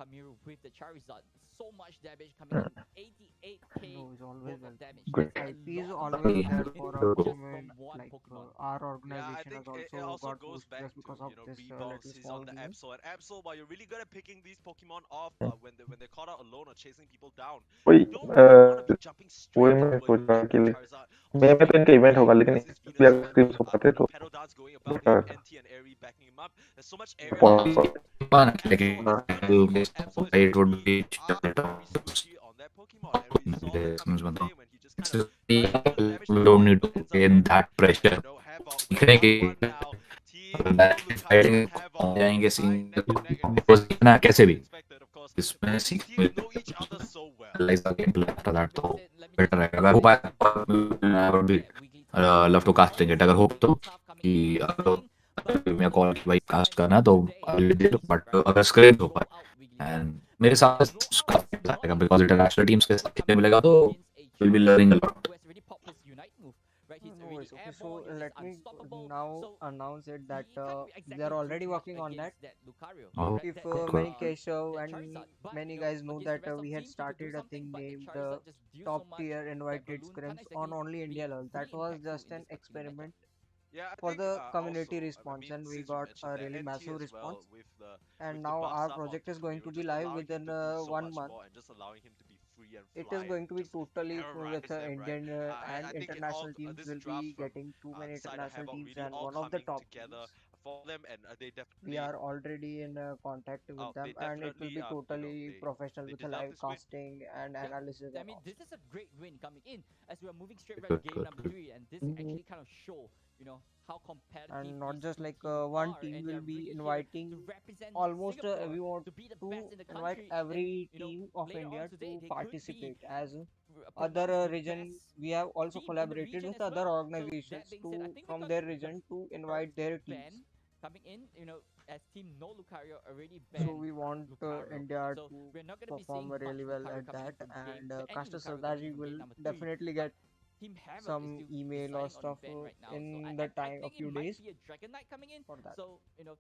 Speaker 9: Kamiru with the Charizard, so much damage coming in, 88k
Speaker 4: No, is always
Speaker 9: worth of damage.
Speaker 3: Good.
Speaker 4: IP is always there for a like our
Speaker 14: Yeah, I
Speaker 4: organization
Speaker 14: think
Speaker 4: has
Speaker 14: it
Speaker 4: also
Speaker 14: also
Speaker 4: got
Speaker 14: goes
Speaker 4: boost
Speaker 14: back
Speaker 4: just
Speaker 14: to,
Speaker 4: because of this
Speaker 14: Rebounds.
Speaker 4: little
Speaker 14: He's
Speaker 4: small
Speaker 14: on the
Speaker 4: game.
Speaker 14: Absol, and Absol, while you're really good at picking these Pokemon off when they're caught out alone or chasing people down,
Speaker 3: वही
Speaker 14: you don't really want to be jumping
Speaker 3: वही
Speaker 14: straight
Speaker 3: मैं
Speaker 14: into a
Speaker 3: सोच रहा
Speaker 14: Nick
Speaker 3: कि
Speaker 14: or
Speaker 3: like
Speaker 14: Charizard
Speaker 3: मई में तो इनका event होगा लेकिन
Speaker 14: because his
Speaker 3: इसमें
Speaker 14: Venus
Speaker 3: भी
Speaker 14: is
Speaker 3: अगर
Speaker 14: going
Speaker 3: स्ट्रीम्स हो पाते तो
Speaker 14: Petal Dart's going about, you
Speaker 3: better
Speaker 14: have
Speaker 3: रहता
Speaker 14: NT and Airy backing him up. There's so much area to
Speaker 3: point
Speaker 14: cover.
Speaker 5: like
Speaker 14: Absol, as good as Absol is
Speaker 5: it
Speaker 14: going to
Speaker 5: would
Speaker 14: be,
Speaker 5: be
Speaker 14: you are very squishy on that Pokemon, and we saw that coming into play when he just kind of runs into the damage
Speaker 5: we
Speaker 14: to
Speaker 5: don't
Speaker 14: Havoc,
Speaker 5: need
Speaker 14: but
Speaker 5: to
Speaker 14: ends up
Speaker 5: gain
Speaker 14: landing,
Speaker 5: that pressure.
Speaker 14: Havoc with
Speaker 5: सीखने की
Speaker 14: 1-1 now. Team
Speaker 5: अगर
Speaker 14: No
Speaker 5: back
Speaker 14: Lucario
Speaker 5: fighting
Speaker 14: and Havoc
Speaker 5: जाएंगे
Speaker 14: right neck and neck, and this
Speaker 5: scene
Speaker 14: is
Speaker 5: सीखना कैसे भी
Speaker 14: expected, of course.
Speaker 5: इसमें
Speaker 14: Both
Speaker 5: सीख
Speaker 14: teams know each other so well.
Speaker 5: realize the gameplay after that तो better रहेगा अगर हो पाए I would be love to casting it अगर हो तो कि अगर मैं कॉल की भाई कास्ट करना है तो I will do it but अगर स्क्रीन हो पाए and मेरे साथ काफी मजा आएगा because इंटरनेशनल टीम्स के साथ खेलने मिलेगा तो we'll be learning a lot.
Speaker 4: No worries. Okay, so let me now announce it that they are already working on that.
Speaker 5: Oh,
Speaker 4: If
Speaker 5: cool.
Speaker 4: many Keshav and many guys know that we had started a thing named top tier invited scrims on only India level. That was just an experiment
Speaker 14: Yeah, I
Speaker 4: for
Speaker 14: think
Speaker 4: the community
Speaker 14: also,
Speaker 4: response, and we
Speaker 14: since you
Speaker 4: got
Speaker 14: mentioned
Speaker 4: a
Speaker 14: that,
Speaker 4: really
Speaker 14: NT
Speaker 4: massive
Speaker 14: as
Speaker 4: response.
Speaker 14: well with
Speaker 4: And
Speaker 14: the
Speaker 4: now
Speaker 14: buffs
Speaker 4: our
Speaker 14: up on
Speaker 4: project is going to
Speaker 14: Camille,
Speaker 4: be
Speaker 14: just
Speaker 4: live
Speaker 14: allowing him
Speaker 4: within
Speaker 14: to do so
Speaker 4: 1
Speaker 14: much
Speaker 4: month.
Speaker 14: more and just allowing him to be free and
Speaker 4: It is
Speaker 14: fly
Speaker 4: going to be
Speaker 14: just
Speaker 4: totally with
Speaker 14: terrorize them, right?
Speaker 4: Indian and
Speaker 14: I think all
Speaker 4: international teams
Speaker 14: this
Speaker 4: will
Speaker 14: draft
Speaker 4: be
Speaker 14: from
Speaker 4: getting too many
Speaker 14: the side of
Speaker 4: international
Speaker 14: Havoc
Speaker 4: teams
Speaker 14: really
Speaker 4: and
Speaker 14: all
Speaker 4: one of the
Speaker 14: coming
Speaker 4: top
Speaker 14: together
Speaker 4: teams.
Speaker 14: for them, and they
Speaker 4: We
Speaker 14: definitely
Speaker 4: are already in contact with them, and it will be totally professional with a
Speaker 14: deserve
Speaker 4: live
Speaker 14: this win.
Speaker 4: casting and analysis
Speaker 9: I
Speaker 4: and
Speaker 9: mean,
Speaker 4: all.
Speaker 9: this is a great win coming in as we are moving straight right
Speaker 5: Good,
Speaker 9: to game
Speaker 5: good,
Speaker 9: number
Speaker 5: good.
Speaker 9: 3, and this actually kind of show, how competitive
Speaker 4: And not
Speaker 9: these
Speaker 4: just
Speaker 9: two
Speaker 4: like
Speaker 9: teams
Speaker 4: one
Speaker 9: are,
Speaker 4: team
Speaker 9: and they
Speaker 4: will
Speaker 9: are
Speaker 4: be
Speaker 9: really here
Speaker 4: inviting
Speaker 9: to represent
Speaker 4: almost
Speaker 9: Singapore,
Speaker 4: we want
Speaker 9: to be the
Speaker 4: to
Speaker 9: best in the
Speaker 4: invite
Speaker 9: country, and
Speaker 4: every team of
Speaker 9: later on
Speaker 4: India
Speaker 9: today
Speaker 4: to
Speaker 9: they could be
Speaker 4: participate as other
Speaker 9: pronounced the
Speaker 4: region.
Speaker 9: best
Speaker 4: We have also
Speaker 9: team in the
Speaker 4: collaborated
Speaker 9: region
Speaker 4: with
Speaker 9: as
Speaker 4: other
Speaker 9: well. So that
Speaker 4: organizations
Speaker 9: being said, I
Speaker 4: to
Speaker 9: think we
Speaker 4: from
Speaker 9: got
Speaker 4: their
Speaker 9: the
Speaker 4: region to
Speaker 9: first
Speaker 4: invite their
Speaker 9: ban
Speaker 4: teams.
Speaker 9: coming in, as team No Lucario already
Speaker 4: So
Speaker 9: banned
Speaker 4: we want
Speaker 9: Lucario.
Speaker 4: India
Speaker 9: So
Speaker 4: to
Speaker 9: we're not going to be
Speaker 4: perform
Speaker 9: seeing much
Speaker 4: really well
Speaker 9: Lucario
Speaker 4: at
Speaker 9: coming in
Speaker 4: that,
Speaker 9: from game,
Speaker 4: and
Speaker 9: any
Speaker 4: Caster
Speaker 9: Lucario coming in
Speaker 4: Sardaji
Speaker 9: from
Speaker 4: will
Speaker 9: game number 3.
Speaker 4: definitely
Speaker 9: But
Speaker 4: get
Speaker 9: Team Havoc is
Speaker 4: some
Speaker 9: still
Speaker 4: email or
Speaker 9: deciding on the
Speaker 4: stuff
Speaker 9: ban right now. So
Speaker 4: in
Speaker 9: I
Speaker 4: the time a
Speaker 9: think it
Speaker 4: few
Speaker 9: might
Speaker 4: days
Speaker 9: be a Dragon Knight coming in.
Speaker 4: for that.
Speaker 9: So,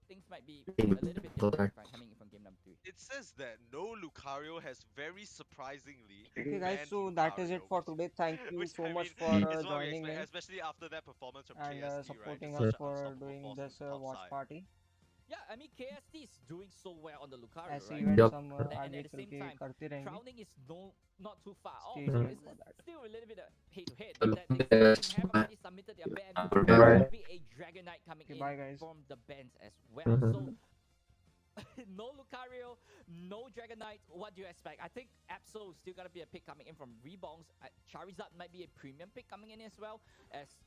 Speaker 9: things might be a little bit different coming in from game number 3.
Speaker 14: It says that No Lucario has very surprisingly
Speaker 4: Okay, guys,
Speaker 14: banned
Speaker 4: so that is it
Speaker 14: Lucario,
Speaker 4: for today. Thank you
Speaker 14: which
Speaker 4: so
Speaker 14: I
Speaker 4: much
Speaker 14: mean
Speaker 4: for
Speaker 14: is what we
Speaker 4: joining
Speaker 14: expect,
Speaker 4: in
Speaker 14: especially after that performance from
Speaker 4: and
Speaker 14: KST, right?
Speaker 4: supporting
Speaker 14: Just
Speaker 4: us
Speaker 14: such an
Speaker 4: for
Speaker 14: unstoppable
Speaker 4: doing
Speaker 14: force on
Speaker 4: this
Speaker 14: the top
Speaker 4: watch
Speaker 14: side.
Speaker 4: party.
Speaker 9: Yeah, I mean, KST is doing so well on the Lucario,
Speaker 4: ऐसे
Speaker 9: right?
Speaker 4: Events
Speaker 5: Yup.
Speaker 4: हम
Speaker 9: And
Speaker 4: आगे
Speaker 9: at the
Speaker 4: चल
Speaker 9: same
Speaker 4: के
Speaker 9: time,
Speaker 4: करते रहेंगे.
Speaker 9: crowning is not too far off.
Speaker 4: Stay
Speaker 9: So
Speaker 4: tuned
Speaker 9: it's
Speaker 4: for that.
Speaker 9: still a little bit head to head.
Speaker 5: So
Speaker 9: But that being
Speaker 5: look
Speaker 9: said,
Speaker 5: at
Speaker 9: Team Havoc already submitted their ban.
Speaker 5: Bye.
Speaker 9: There
Speaker 3: Bye.
Speaker 9: will be a Dragon Knight coming
Speaker 4: Okay,
Speaker 9: in
Speaker 4: bye, guys.
Speaker 9: from the bans as well.
Speaker 5: Mhm.
Speaker 9: So no Lucario, no Dragon Knight. What do you expect? I think Absol is still gonna be a pick coming in from Rebounds. Charizard might be a premium pick coming in as well, as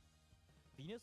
Speaker 9: Venus